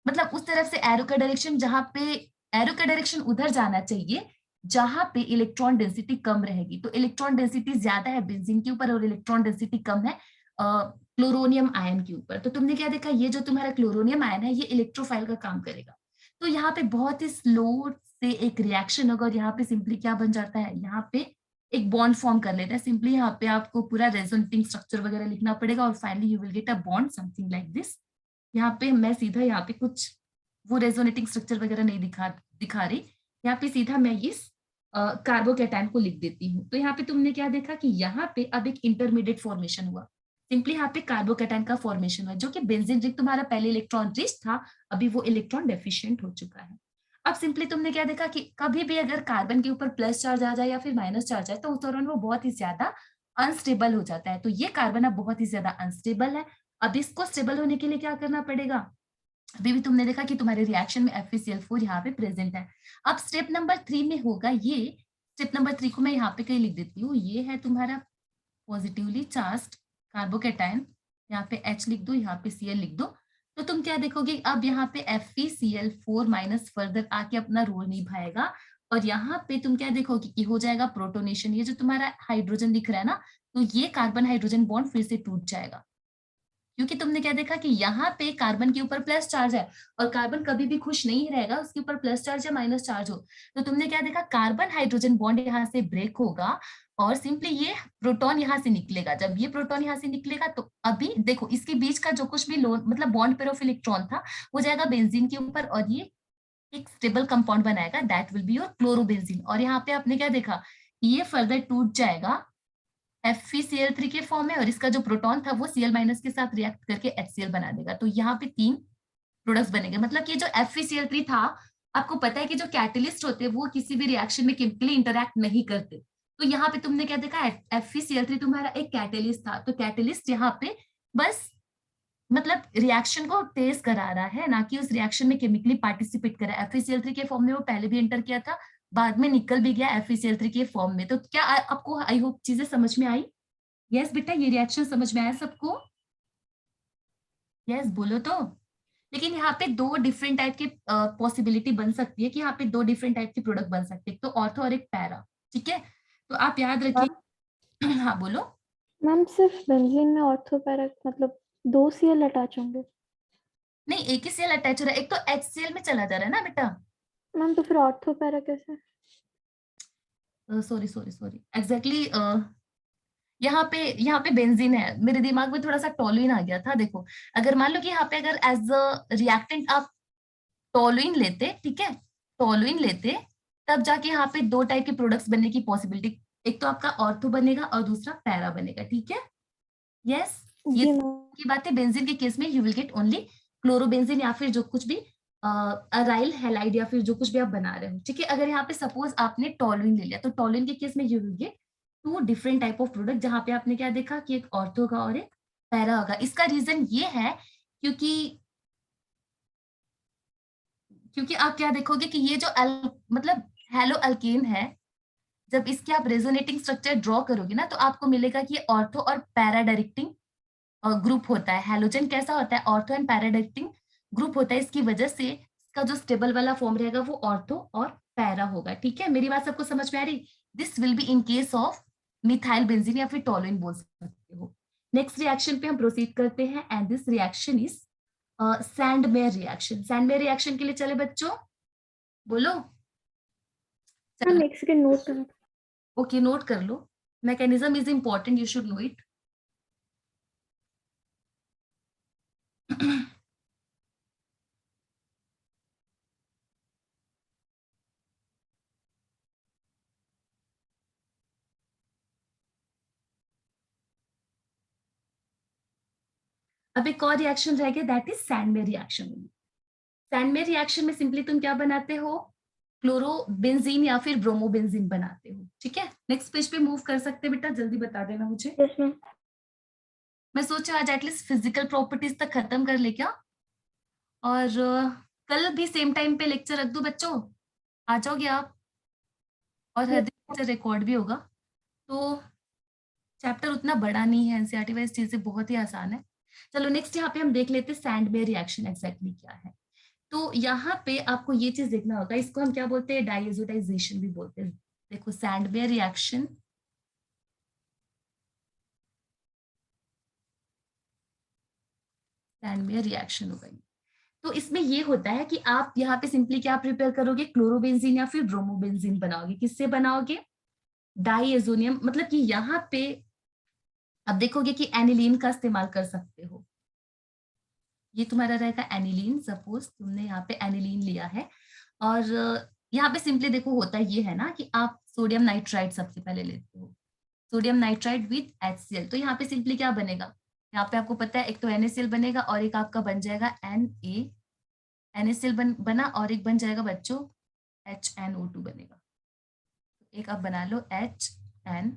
मतलब उस तरफ से एरो का डायरेक्शन, जहां पे एरो का डायरेक्शन उधर जाना चाहिए जहां पे इलेक्ट्रॉन डेंसिटी कम रहेगी। तो इलेक्ट्रॉन डेंसिटी ज्यादा है बेंजीन के ऊपर और इलेक्ट्रॉन डेंसिटी कम है क्लोरोनियम आयन के ऊपर। तो तुमने क्या देखा, ये जो तुम्हारा क्लोरोनियम आयन है ये इलेक्ट्रोफाइल का काम करेगा। तो यहाँ पे बहुत ही स्लो से एक रिएक्शन होगा और यहाँ पे सिंपली क्या बन जाता है, यहाँ पे एक बॉन्ड फॉर्म कर लेता है। सिंपली यहाँ पे आपको पूरा रेजोनेटिंग स्ट्रक्चर वगैरह लिखना पड़ेगा और finally you will get a bond something like this. यहाँ पे मैं सीधा यहाँ पे कुछ वो रेजोनेटिंग स्ट्रक्चर वगैरह नहीं दिखा रही, यहाँ पे सीधा मैं इस कार्बोकैटायन को लिख देती हूँ। तो यहाँ पे तुमने क्या देखा कि यहाँ पे अब एक इंटरमीडिएट फॉर्मेशन हुआ। सिंपली यहाँ पे कार्बोकैटायन का फॉर्मेशन हुआ, जो कि बेंजीन रिंग तुम्हारा पहले इलेक्ट्रॉन रिच था, अभी वो इलेक्ट्रॉन डेफिशिएंट हो चुका है। अब सिंपली तुमने क्या देखा कि कभी भी अगर कार्बन के ऊपर प्लस चार्ज आ जाए या फिर माइनस चार्ज आए तो उस दौरान वो बहुत ही ज्यादा अनस्टेबल हो जाता है। तो ये कार्बन अब बहुत ही ज्यादा अनस्टेबल है। अब इसको स्टेबल होने के लिए क्या करना पड़ेगा, अभी भी तुमने देखा कि तुम्हारे रिएक्शन में FeCl4 यहाँ पे प्रेजेंट है। अब स्टेप नंबर 3 में होगा ये, स्टेप नंबर 3 को मैं यहाँ पे कहीं लिख देती हूँ, ये है तुम्हारा पॉजिटिवली चार्ज्ड कार्बोकैटायन, यहाँ पे H लिख दो, यहाँ पे Cl लिख दो। तो तुम क्या देखोगे, अब यहाँ पे FeCl4 माइनस फर्दर आके अपना रोल निभाएगा और यहाँ पे तुम क्या देखोगे कि हो जाएगा प्रोटोनेशन। ये जो तुम्हारा हाइड्रोजन दिख रहा है ना, तो ये कार्बन हाइड्रोजन बॉन्ड फिर से टूट जाएगा, क्योंकि तुमने क्या देखा कि यहाँ पे कार्बन के ऊपर प्लस चार्ज है और कार्बन कभी भी खुश नहीं रहेगा उसके ऊपर प्लस चार्ज या माइनस चार्ज हो। तो तुमने क्या देखा, कार्बन हाइड्रोजन बॉन्ड यहाँ से ब्रेक होगा और सिंपली ये प्रोटॉन यहाँ से निकलेगा। जब ये प्रोटॉन यहाँ से निकलेगा तो अभी देखो इसके बीच का जो कुछ भी लोन मतलब बॉन्ड पेयर ऑफ इलेक्ट्रॉन था वो जाएगा बेंजीन के ऊपर और ये एक स्टेबल कंपाउंड बनाएगा, that will be your chlorobenzene. और यहाँ पे आपने क्या देखा, ये फर्दर टूट जाएगा FeCl3 के फॉर्म में और इसका जो प्रोटॉन था वो Cl माइनस के साथ रिएक्ट करके HCl बना देगा। तो यहाँ पे 3 प्रोडक्ट्स बनेंगे। मतलब कि जो FeCl3 था, आपको पता है कि जो कैटलिस्ट होते हैं वो किसी भी रिएक्शन में केमिकली इंटरैक्ट नहीं करते। तो यहाँ पे तुमने क्या देखा, FeCl3 तुम्हारा एक कैटलिस्ट था, तो कैटलिस्ट यहाँ पे बस मतलब रिएक्शन को तेज करा रहा है, ना कि उस रिएक्शन में केमिकली पार्टिसिपेट करा। FeCl3 के फॉर्म में वो पहले भी एंटर किया था, बाद में निकल भी गया FeCl3 के फॉर्म में। तो क्या आपको आई होप चीजें समझ में आई? यस बेटा, ये रिएक्शन समझ में आया सबको? यस बोलो तो। लेकिन यहाँ पे दो डिफरेंट टाइप की पॉसिबिलिटी बन सकती है कि यहाँ पे दो डिफरेंट टाइप के प्रोडक्ट बन सकते हैं, एक तो ऑर्थो और एक पैरा। ठीक है, तो आप याद रखिए। हाँ बोलो। मैम सिर्फ बेंजीन में ऑर्थो पैरा मतलब 2 Cl अटैच होंगे? नहीं, एक ही सेल अटैच हो रहा है, एक तो HCl में चला जा रहा है ना बेटा। मैम तो फिर ऑर्थो पैरा कैसे? सॉरी सॉरी सॉरी, एग्जैक्टली यहाँ पे बेंजीन है, मेरे दिमाग में थोड़ा सा टोलुइन आ गया था। देखो अगर मान लो कि यहाँ पे अगर एज अ रिएक्टेंट आप टोलुइन लेते, ठीक है, टोलुइन लेते, तब जाके यहाँ पे दो टाइप के प्रोडक्ट्स बनने की पॉसिबिलिटी, एक तो आपका ऑर्थो बनेगा और दूसरा पैरा बनेगा। ठीक है, यस, ये जी मैम। की बात है। बेंजीन के केस में you will get only chlorobenzene या फिर जो कुछ भी अराइल हैलाइड या फिर जो कुछ भी आप बना रहे हो। ठीक है, अगर यहाँ पे सपोज आपने टोलुइन ले लिया तो टोलुइन के केस में you will get 2 different type of product, जहाँ पे आपने क्या देखा कि एक ऑर्थो होगा और एक पैरा होगा। इसका रीजन ये है क्योंकि आप क्या देखोगे कि ये जो मतलब हेलो अल्केन है, जब इसके आप रेजोनेटिंग स्ट्रक्चर ड्रॉ करोगे ना तो आपको मिलेगा कि ये ऑर्थो और पैरा डायरेक्टिंग ग्रुप होता है। हैलोजन कैसा होता है, ortho and para directing group होता है। इसकी वजह से इसका जो स्टेबल वाला फॉर्म रहेगा वो ऑर्थो और पैरा होगा। ठीक है, मेरी बात सबको समझ में आ रही? This will be in case of methyl benzene या फिर टोलुइन बोल सकते हो। नेक्स्ट रिएक्शन पे हम प्रोसीड करते हैं and this reaction is Sandmeyer reaction. Sandmeyer reaction के लिए चले बच्चों, बोलो। मैम चलो एक सेकंड नोट करना। ओके, नोट कर लो। Mechanism is important, you should know it. अब एक और रिएक्शन रह गया, that is Sandmeyer reaction. Sandmeyer reaction में सिंपली तुम क्या बनाते हो, क्लोरोबेंजीन या फिर ब्रोमोबेंजीन बनाते हो। ठीक है, नेक्स्ट पेज पे मूव कर सकते हैं बेटा, जल्दी बता देना मुझे। Yes ma'am. मैं सोचा आज एटलीस्ट फिजिकल प्रॉपर्टीज तक खत्म कर ले क्या, और कल भी सेम टाइम पे लेक्चर रख दो बच्चों, आ जाओगे आप? और हर दिन लेक्चर रिकॉर्ड भी होगा। तो चैप्टर उतना बड़ा नहीं है, एनसीईआरटी वाइज चीजें बहुत ही आसान है। चलो नेक्स्ट यहाँ पे हम देख लेते हैं सैंडमेयर रिएक्शन एग्जैक्टली क्या है। तो यहाँ पे आपको ये चीज देखना होगा, इसको हम क्या बोलते हैं, डाइएजोटाइजेशन भी बोलते हैं। देखो सैंडमेयर रिएक्शन, सैंडमेयर रिएक्शन होगा। तो इसमें ये होता है कि आप यहाँ पे सिंपली क्या प्रिपेयर करोगे, क्लोरोबेंजीन या फिर ब्रोमोबेंजीन बनाओगे। किससे बनाओगे, डाईएजोनियम, मतलब कि यहाँ पे अब देखोगे कि एनिलीन का इस्तेमाल कर सकते हो। ये तुम्हारा रहेगा एनिलीन, सपोज तुमने यहाँ पे एनिलीन लिया है और यहाँ पे सिंपली देखो होता ये है ना कि आप सोडियम नाइट्राइड सबसे पहले लेते हो, सोडियम नाइट्राइड विद HCl। तो यहाँ पे सिंपली क्या बनेगा, यहाँ पे आपको पता है एक तो NaCl बनेगा और एक आपका बन जाएगा NaCl बना और एक बन जाएगा बच्चों HNO2 बनेगा। एक आप बना लो HN,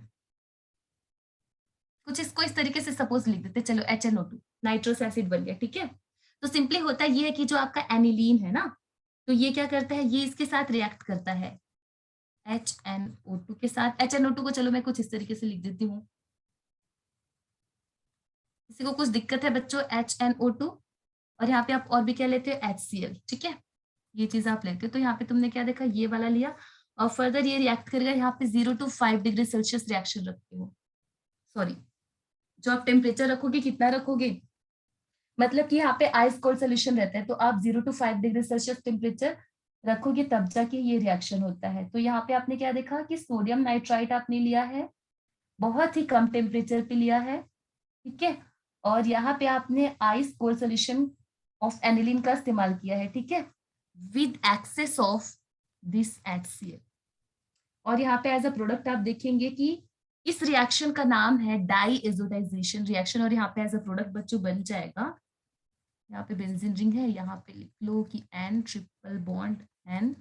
कुछ इसको इस तरीके से सपोज लिख देते, चलो HNO2 नाइट्रस एसिड बन गया, ठीक है। तो सिंपली होता ये है कि जो आपका एनिलीन है ना, तो ये क्या करता है, ये इसके साथ रिएक्ट करता है HNO2 के साथ। HNO2 को चलो मैं कुछ इस तरीके से लिख देती हूँ, किसी को कुछ दिक्कत है बच्चों, HNO2 और यहाँ पे आप और भी क्या लेते हो HCl, ठीक है, ये चीज आप लेते हो। तो यहाँ पे तुमने क्या देखा, ये वाला लिया और फर्दर ये रिएक्ट करेगा, यहाँ पे 0 to 5 डिग्री सेल्सियस रिएक्शन रखते हो, सॉरी जो आप टेम्परेचर रखोगे कितना रखोगे, मतलब कि यहाँ पे आइस कोल्ड सोल्यूशन रहता है, तो आप 0 to 5 डिग्री सेल्सियस टेम्परेचर रखोगे तब जाके ये रिएक्शन होता है। तो यहाँ पे आपने क्या देखा कि सोडियम नाइट्राइट आपने लिया है, बहुत ही कम टेम्परेचर पे लिया है, ठीक है, और यहाँ पे आपने ice cold solution of aniline का इस्तेमाल किया है, ठीक है, with excess of this HCl। और यहाँ पे एज अ प्रोडक्ट आप देखेंगे कि इस रिएक्शन का नाम है डाईएजोडाइजेशन रिएक्शन, और यहाँ पे एज अ प्रोडक्ट बच्चों बन जाएगा, यहाँ पे बेंजीन रिंग है, यहाँ पे लिख लो कि N ट्रिपल बॉन्ड N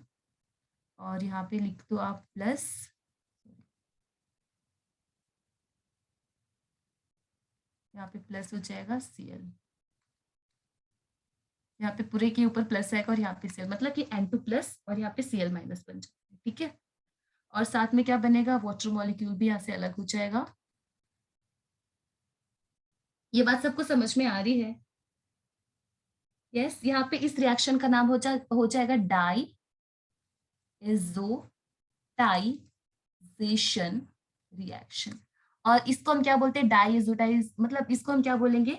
और यहाँ पे लिख दो आप प्लस, यहाँ पे प्लस हो जाएगा Cl, यहाँ पे पूरे के ऊपर प्लस आएगा और यहाँ पे Cl, मतलब कि N2 प्लस और यहाँ पे Cl माइनस बन जाएगा, ठीक है। और साथ में क्या बनेगा, वाटर मॉलिक्यूल भी यहाँ से अलग हो जाएगा। ये बात सबको समझ में आ रही है? यस, यहाँ पे इस रिएक्शन का नाम हो जाएगा डाईएजोटाइजेशन रिएक्शन। और इसको हम क्या बोलते हैं, डाईएजोटाइज, मतलब इसको हम क्या बोलेंगे,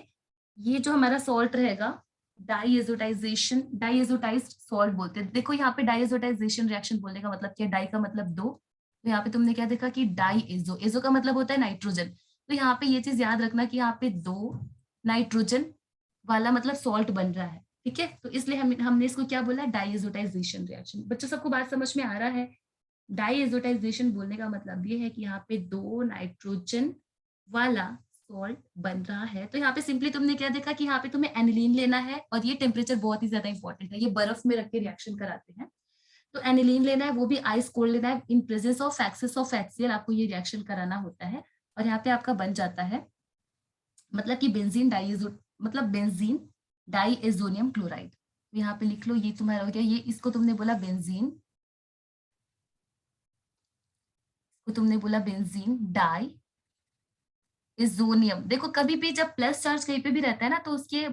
ये जो हमारा सॉल्ट रहेगा डाईएजोटाइज्ड सॉल्ट बोलते हैं। देखो यहाँ पे डाईएजोटाइजेशन रिएक्शन बोलने का मतलब क्या, डाई का मतलब दो, तो यहाँ पे तुमने क्या देखा कि डाईएजो, एजो का मतलब होता है नाइट्रोजन, तो यहाँ पे ये चीज याद रखना कि यहाँ पे दो नाइट्रोजन वाला मतलब सॉल्ट बन रहा है, ठीक है। तो इसलिए हमने इसको क्या बोला, डाईएजोटाइजेशन रिएक्शन। बच्चों सबको बात समझ में आ रहा है? डाईएजोटाइजेशन बोलने का मतलब ये है कि यहाँ पे दो नाइट्रोजन वाला सॉल्ट बन रहा है। तो यहाँ पे सिंपली तुमने क्या देखा कि यहाँ पे तुम्हें एनिलीन लेना है, और ये टेम्परेचर बहुत ही ज्यादा इंपॉर्टेंट है, ये बर्फ में रख के रिएक्शन कराते हैं। तो एनिलीन लेना है, वो भी आइस कोल्ड लेना है, in presence of excess of HCl आपको ये रिएक्शन कराना होता है, और यहाँ पे आपका बन जाता है मतलब कि बेंजीन डाईएजो, मतलब बेंजीन डाईएजोनियम क्लोराइड। तो यहाँ पे लिख लो, ये तुम्हारा हो गया, ये इसको तुमने बोला बेंजीन, इसको तुमने बोला बेंजीन डाई एजोनियम। देखो कभी भी जब प्लस चार्ज कहीं पे भी रहता है ना, तो उसके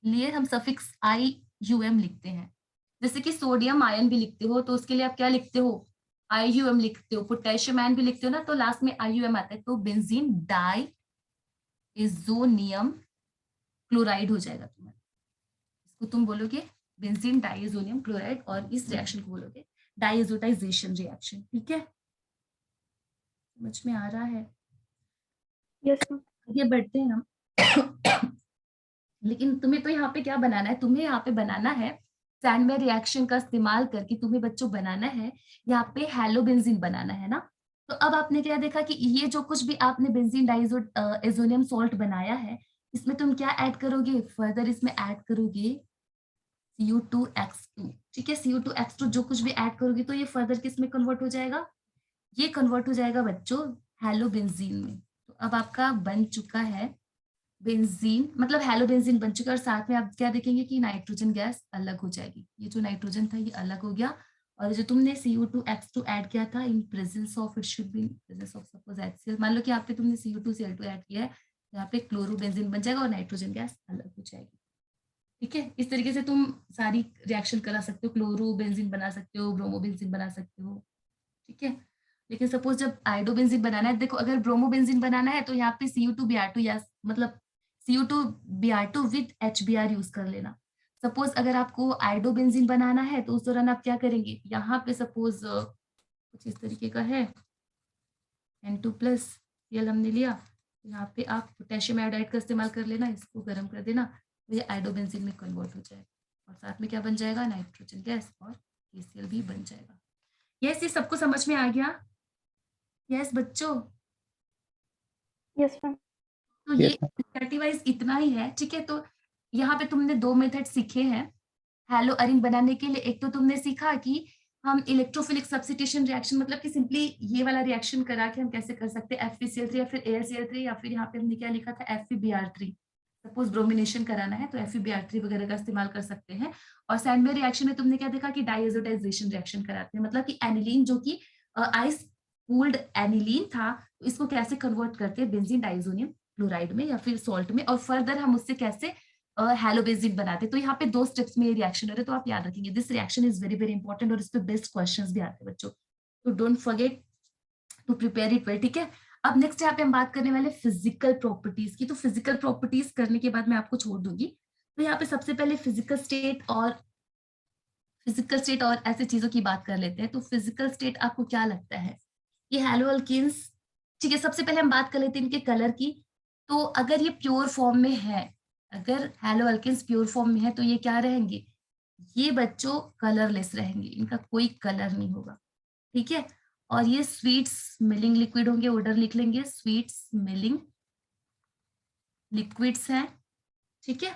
लिए हम सफिक्स IUM लिखते हैं। जैसे कि सोडियम आयन भी लिखते हो तो उसके लिए आप क्या लिखते हो, IUM लिखते हो। पोटेशियम आयन भी लिखते हो ना, तो लास्ट में IUM आता है। तो बेंजीन डाई एजोनियम क्लोराइड हो जाएगा तुम्हारा, इसको तुम बोलोगे बेंजीन डाईएजोनियम क्लोराइड, और इस रिएक्शन को बोलोगे डाईएजोटाइजेशन रिएक्शन, ठीक है। समझ में आ रहा है? Yes ma'am. आगे बढ़ते हैं हम। लेकिन तुम्हें तो यहाँ पे क्या बनाना है, तुम्हें यहाँ पे बनाना है सैंडवेयर रिएक्शन का इस्तेमाल करके, तुम्हें बच्चों बनाना है यहाँ पे हेलोबेंजीन बनाना है ना। तो अब आपने क्या देखा कि ये जो कुछ भी आपने बेंजीन डाईएजोनियम सॉल्ट बनाया है, इसमें तुम क्या ऐड करोगे, फर्दर इसमें ऐड करोगे CO2X2, ठीक है। CO2X2 जो कुछ भी ऐड करोगे तो ये फर्दर किस में कन्वर्ट हो जाएगा, ये कन्वर्ट हो जाएगा बच्चों हेलोबेंजीन में। तो अब आपका बन चुका है बेंजीन, मतलब हेलोबेंजीन बन चुका है, और साथ में आप क्या देखेंगे कि नाइट्रोजन गैस अलग हो जाएगी, ये जो नाइट्रोजन था ये अलग हो गया, और जो तुमने CO2X2 ऐड किया था इन presence of, it should be in presence of suppose HCl, मान लो कि यहाँ पे तुमने CO2Cl2 ऐड किया है, यहाँ पे क्लोरोबेंजीन बन जाएगा और नाइट्रोजन गैस अलग हो जाएगी, ठीक है। इस तरीके से तुम सारी रिएक्शन करा सकते हो, क्लोरोबेंजीन बना सकते हो, ब्रोमोबेंजीन बना सकते हो, ठीक है। लेकिन सपोज जब आयोडोबेंजीन बनाना है, देखो अगर ब्रोमोबेंजीन बनाना है तो यहाँ पे CO2Br2 या मतलब CO2Br2 विद HBr यूज कर लेना। सपोज अगर आपको आयोडोबेंजीन बनाना है तो उस दौरान आप क्या करेंगे, यहाँ पे सपोज कुछ इस तरीके का है, N2+ Cl हमने लिया, यहाँ पे आप पोटेशियम आयोडाइड का इस्तेमाल कर लेना, इसको गर्म कर देना, तो ये आयोडोबेंजीन में कन्वर्ट हो जाएगा और साथ में क्या बन जाएगा, नाइट्रोजन गैस और KCl भी बन जाएगा। यस, ये सबको समझ में आ गया? यस बच्चों, यस मैम। तो ये Yes, ma'am. स्टैटी वाइज इतना ही है, ठीक है। तो यहाँ पे तुमने 2 मेथड सीखे हैं हैलो अरीन बनाने के लिए। एक तो तुमने सीखा कि हम इलेक्ट्रोफिलिक सब्स्टिट्यूशन रिएक्शन, मतलब कि सिंपली ये वाला रिएक्शन करा के हम कैसे कर सकते हैं, FeCl3 या फिर AlCl3 या फिर यहाँ पे हमने क्या लिखा था, FeBr3। सपोज ब्रोमिनेशन कराना है तो FeBr3 वगैरह का इस्तेमाल कर सकते हैं। और सैंडवेयर रिएक्शन में तुमने क्या देखा कि डाइएजोटाइजेशन रिएक्शन कराते हैं, मतलब कि एनिलीन जो कि आइस कूल्ड एनिलीन था, तो इसको कैसे कन्वर्ट करते हैं बेंजीन डाइजोनियम क्लोराइड में या फिर सॉल्ट में, और फर्दर हम उससे कैसे हेलोबेंजीन बनाते। तो यहाँ पे 2 स्टेप्स में ये रिएक्शन हो रहे, तो आप याद रखेंगे this reaction is very very important और इस पे बेस्ट क्वेश्चंस भी आते हैं बच्चों, तो don't forget to prepare it well, ठीक है। अब नेक्स्ट यहाँ पे हम बात करने वाले फिजिकल प्रॉपर्टीज की। तो फिजिकल प्रॉपर्टीज करने के बाद मैं आपको छोड़ दूंगी। तो यहाँ पे सबसे पहले फिजिकल स्टेट और ऐसे चीजों की बात कर लेते हैं। तो फिजिकल स्टेट आपको क्या लगता है, ये हैलो अल्केन्स, ठीक है। सबसे पहले हम बात कर लेते हैं इनके कलर की। तो अगर ये प्योर फॉर्म में है, अगर हैलो अल्केन्स प्योर फॉर्म में है तो ये क्या रहेंगे, ये बच्चों कलरलेस रहेंगे, इनका कोई कलर नहीं होगा, ठीक है। और ये स्वीट स्मेलिंग लिक्विड होंगे, ऑर्डर लिख लेंगे, स्वीट स्मेलिंग लिक्विड्स हैं, ठीक है।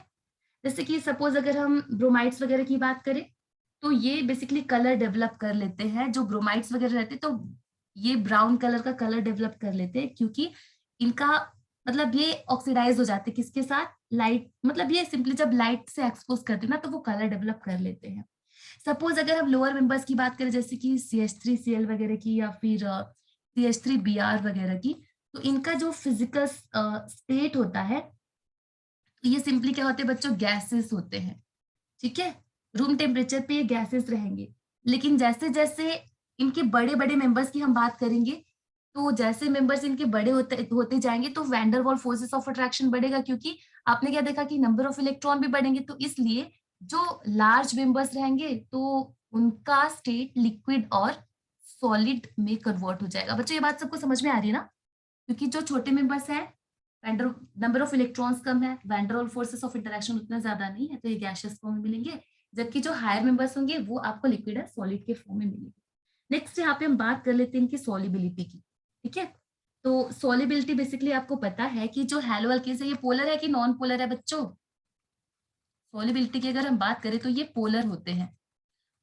जैसे कि सपोज अगर हम ब्रोमाइड्स वगैरह की बात करें तो ये बेसिकली कलर डेवलप कर लेते हैं, जो ब्रोमाइड्स वगैरह रहते हैं तो ये ब्राउन कलर का कलर डेवलप कर लेते हैं, क्योंकि इनका मतलब ये ऑक्सीडाइज हो जाते हैं किसके साथ, लाइट, मतलब ये सिंपली जब लाइट से एक्सपोज करते हैं ना तो वो कलर डेवलप कर लेते हैं। सपोज अगर हम लोअर मेंबर्स की बात करें जैसे कि CH3Cl वगैरह की या फिर CH3Br वगैरह की, तो इनका जो फिजिकल स्टेट होता है, तो ये सिंपली क्या होते हैं बच्चों, गैसेस होते हैं, ठीक है। रूम टेम्परेचर पे ये गैसेस रहेंगे, लेकिन जैसे जैसे इनके बड़े बड़े मेंबर्स की हम बात करेंगे, तो जैसे मेंबर्स इनके बड़े होते जाएंगे तो वैन डर वाल फोर्सेस ऑफ अट्रैक्शन बढ़ेगा, क्योंकि आपने क्या देखा कि नंबर ऑफ इलेक्ट्रॉन भी बढ़ेंगे, तो इसलिए जो लार्ज मेंबर्स रहेंगे तो उनका स्टेट लिक्विड और सॉलिड में कन्वर्ट हो जाएगा। बच्चों ये बात सबको समझ में आ रही है ना, क्योंकि जो छोटे मेंबर्स हैं नंबर ऑफ इलेक्ट्रॉन्स कम है, वैन डर वाल फोर्सेस ऑफ इंटरेक्शन उतना ज्यादा नहीं है, तो ये गैसियस फॉर्म में मिलेंगे, जबकि जो हायर मेंबर्स होंगे वो आपको लिक्विड और सॉलिड के फॉर्म में मिलेंगे। नेक्स्ट यहाँ पे हम बात कर लेते हैं इनकी सॉलिबिलिटी की, ठीक है। तो सॉलिबिलिटी बेसिकली आपको पता है कि जो हैलो अल्केन्स है ये पोलर है कि नॉन पोलर है बच्चों, सॉलिबिलिटी की अगर हम बात करें तो ये पोलर होते हैं।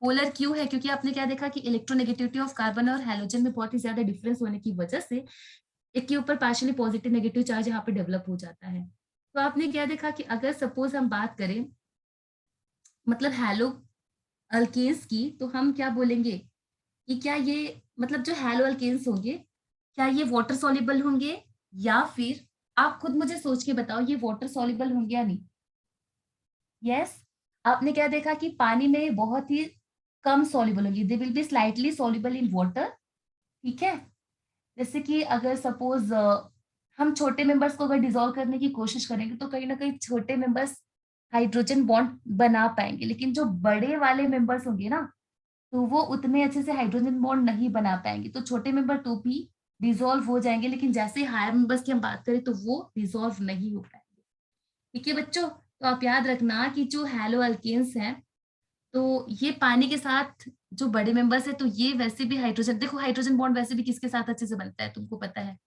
पोलर क्यों है, क्योंकि आपने क्या देखा कि इलेक्ट्रोनेगेटिविटी ऑफ कार्बन और हैलोजन में बहुत ही ज्यादा डिफरेंस होने की वजह से एक के ऊपर पार्शियली पॉजिटिव नेगेटिव चार्ज यहाँ पे डेवलप हो जाता है। तो आपने क्या देखा कि अगर सपोज हम बात करें मतलब हैलो अल्केन्स की, तो हम क्या बोलेंगे कि क्या ये मतलब जो हैलो अल्केन्स होंगे क्या ये वाटर सॉल्युबल होंगे, या फिर आप खुद मुझे सोच के बताओ ये वाटर सॉल्युबल होंगे या नहीं। यस, आपने क्या देखा कि पानी में बहुत ही कम सॉल्युबल होंगी, they will be slightly soluble in water, ठीक है। जैसे कि अगर सपोज हम छोटे मेंबर्स को अगर डिसॉल्व करने की कोशिश करेंगे तो कहीं ना कहीं छोटे मेंबर्स हाइड्रोजन बॉन्ड बना पाएंगे, लेकिन जो बड़े वाले मेंबर्स होंगे ना तो वो उतने अच्छे से हाइड्रोजन बॉन्ड नहीं बना पाएंगे, तो छोटे मेंबर तो भी डिसॉल्व हो जाएंगे, लेकिन जैसे हायर मेंबर्स की हम बात करें तो वो डिसॉल्व नहीं हो पाएंगे, ठीक है बच्चों। तो आप याद रखना कि जो हैलो अल्केन्स हैं तो ये पानी के साथ जो बड़े मेंबर्स है तो ये वैसे भी हाइड्रोजन, देखो हाइड्रोजन बॉन्ड वैसे भी किसके साथ अच्छे से बनता है तुमको पता है,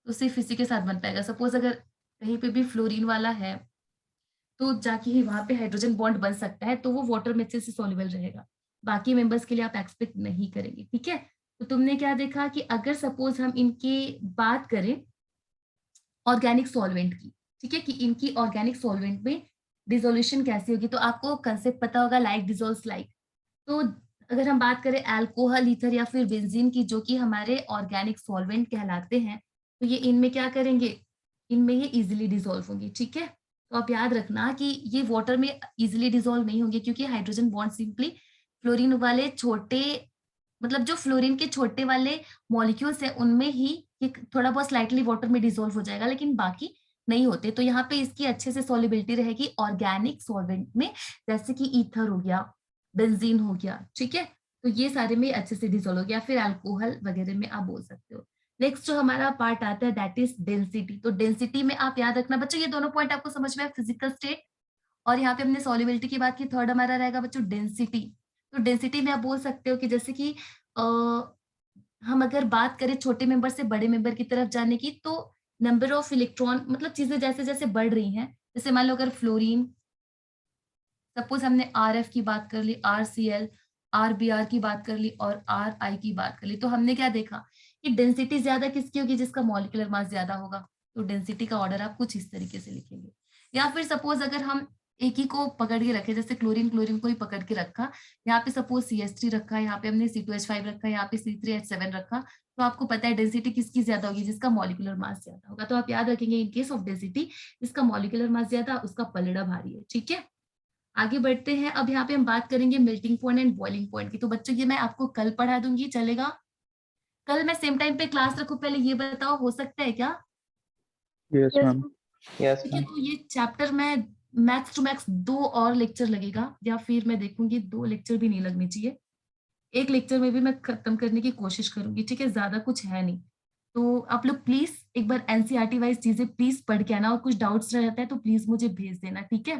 तो सिर्फ इसी के साथ बन पाएगा। सपोज अगर कहीं पे भी फ्लोरीन वाला है तो जाके ही वहां पे हाइड्रोजन बॉन्ड बन सकता है, तो वो वाटर में अच्छे से सॉल्युबल रहेगा, बाकी मेंबर्स के लिए आप एक्सपेक्ट नहीं करेंगे, ठीक है। तो तुमने क्या देखा कि अगर सपोज हम इनकी बात करें ऑर्गेनिक सॉल्वेंट की, ठीक है, कि इनकी ऑर्गेनिक सॉल्वेंट में डिसोल्यूशन कैसी होगी, तो आपको कंसेप्ट पता होगा लाइक डिसोल्व्स लाइक। तो अगर हम बात करें अल्कोहल, ईथर या फिर बेंजीन की जो कि हमारे ऑर्गेनिक सॉल्वेंट कहलाते हैं, तो ये इनमें क्या करेंगे, इनमें ये इजिली डिसॉल्व होंगे, ठीक है। तो आप याद रखना कि ये वाटर में इजिली डिसॉल्व नहीं होंगे, क्योंकि हाइड्रोजन बॉन्ड सिंपली फ्लोरीन वाले छोटे, मतलब जो फ्लोरीन के छोटे वाले मॉलिक्यूल्स है उनमें ही ये थोड़ा बहुत स्लाइटली वाटर में डिसॉल्व हो जाएगा, लेकिन बाकी नहीं होते। तो यहाँ पे इसकी अच्छे से सॉल्युबिलिटी रहेगी ऑर्गेनिक सॉल्वेंट में, जैसे कि ईथर हो गया, बेंजीन हो गया, ठीक है। तो ये सारे में अच्छे से डिसॉल्व हो गया, फिर अल्कोहल वगैरह में आप बोल सकते हो। नेक्स्ट जो हमारा पार्ट आता है दैट इज डेंसिटी। तो डेंसिटी में आप याद रखना बच्चों, ये दोनों पॉइंट आपको समझ में आए, फिजिकल स्टेट और यहाँ पे हमने सॉल्युबिलिटी की बात की। थर्ड हमारा रहेगा बच्चों डेंसिटी। तो डेंसिटी में आप बोल सकते हो कि जैसे कि हम अगर बात करें छोटे मेंबर से बड़े मेंबर की तरफ जाने की, तो नंबर ऑफ इलेक्ट्रॉन, मतलब चीजें जैसे जैसे बढ़ रही हैं, जैसे मान लो अगर फ्लोरीन, सपोज हमने RF की बात कर ली, RCl, RBr की बात कर ली और RI की बात कर ली, तो हमने क्या देखा कि डेंसिटी ज्यादा किसकी होगी, जिसका मॉलिक्यूलर मास ज्यादा होगा। तो डेंसिटी का ऑर्डर आप कुछ इस तरीके से लिखेंगे। या फिर सपोज अगर हम एक ही को पकड़ के रखे, जैसे क्लोरीन क्लोरीन को ही पकड़ के रखा, यहाँ पे सपोज CH3 रखा, यहाँ पे हमने C2H5 रखा, यहाँ पे C3H7 रखा, तो आपको पता है डेंसिटी किसकी ज्यादा होगी, जिसका मॉलिक्यूलर मास ज्यादा होगा। तो आप याद रखेंगे इन केस ऑफ डेंसिटी, जिसका मॉलिक्यूलर मास ज्यादा उसका पलड़ा भारी है, ठीक है। आगे बढ़ते हैं। अब यहाँ पे हम बात करेंगे melting point and boiling point की। तो बच्चों ये मैं आपको कल पढ़ा दूंगी, चलेगा? कल मैं सेम टाइम पे क्लास रखूं, पहले ये बताओ हो सकता है क्या? Yes yes ma'am. यस ठीक है, मैम। तो ये चैप्टर में मैक्स टू मैक्स 2 और लेक्चर लगेगा, या फिर मैं देखूंगी 2 लेक्चर भी नहीं लगने चाहिए, 1 लेक्चर में भी मैं खत्म करने की कोशिश करूंगी, ठीक है। ज्यादा कुछ है नहीं। तो आप लोग प्लीज एक बार NCERT वाइज चीजें प्लीज पढ़ के आना, और कुछ डाउट्स रहता है तो प्लीज मुझे भेज देना, ठीक है।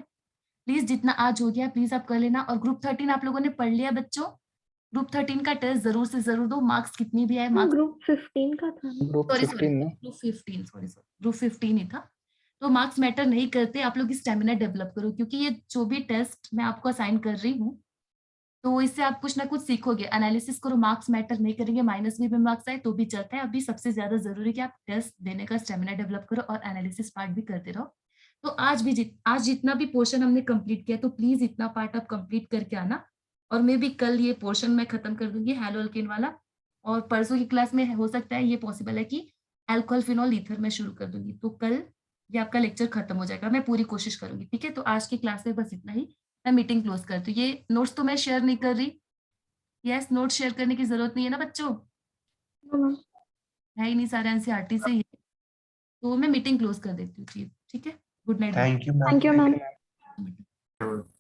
प्लीज जितना आज हो गया प्लीज आप कर लेना। और ग्रुप 13 आप लोगों ने पढ़ लिया बच्चों? ग्रुप 13 का टेस्ट जरूर से जरूर दो, मार्क्स कितनी भी आए, मार्क्स, ग्रुप 15 का था ना? ग्रुप सॉरी सॉरी 15 में। ग्रुप 15, सॉरी सॉरी ग्रुप 15 ही था। तो मार्क्स मैटर नहीं करते, आप लोग स्टेमिना डेवलप करो, क्योंकि ये जो भी टेस्ट मैं आपको असाइन कर रही हूँ, तो इससे आप कुछ ना कुछ सीखोगे। एनालिसिस करो, मार्क्स मैटर नहीं करेंगे, माइनस में भी मार्क्स आए तो भी चलता है। अभी सबसे ज्यादा जरूरी कि आप टेस्ट देने का स्टेमिना डेवलप करो और एनालिसिस पार्ट भी करते रहो। तो आज जितना भी पोर्शन हमने कंप्लीट किया, तो प्लीज इतना पार्ट आप कंप्लीट करके आना। और मैं भी कल ये पोर्शन मैं खत्म कर दूंगी हेलो अल्केन वाला, और परसों की क्लास में हो सकता है ये पॉसिबल है कि अल्कोहल फिनॉल ईथर में शुरू कर दूंगी। तो कल ये आपका लेक्चर खत्म हो जाएगा, मैं पूरी कोशिश करूंगी, ठीक है। तो आज की क्लास में बस इतना ही, मैं मीटिंग क्लोज करती हूँ। ये नोट्स तो मैं शेयर नहीं कर रही, यस नोट्स शेयर करने की जरूरत नहीं है ना बच्चों, नो मैम। है ही नहीं, सारे NCERT से ही है। तो मैं मीटिंग क्लोज कर देती हूँ, ठीक है। Good night. Thank you ma'am. Thank you ma'am.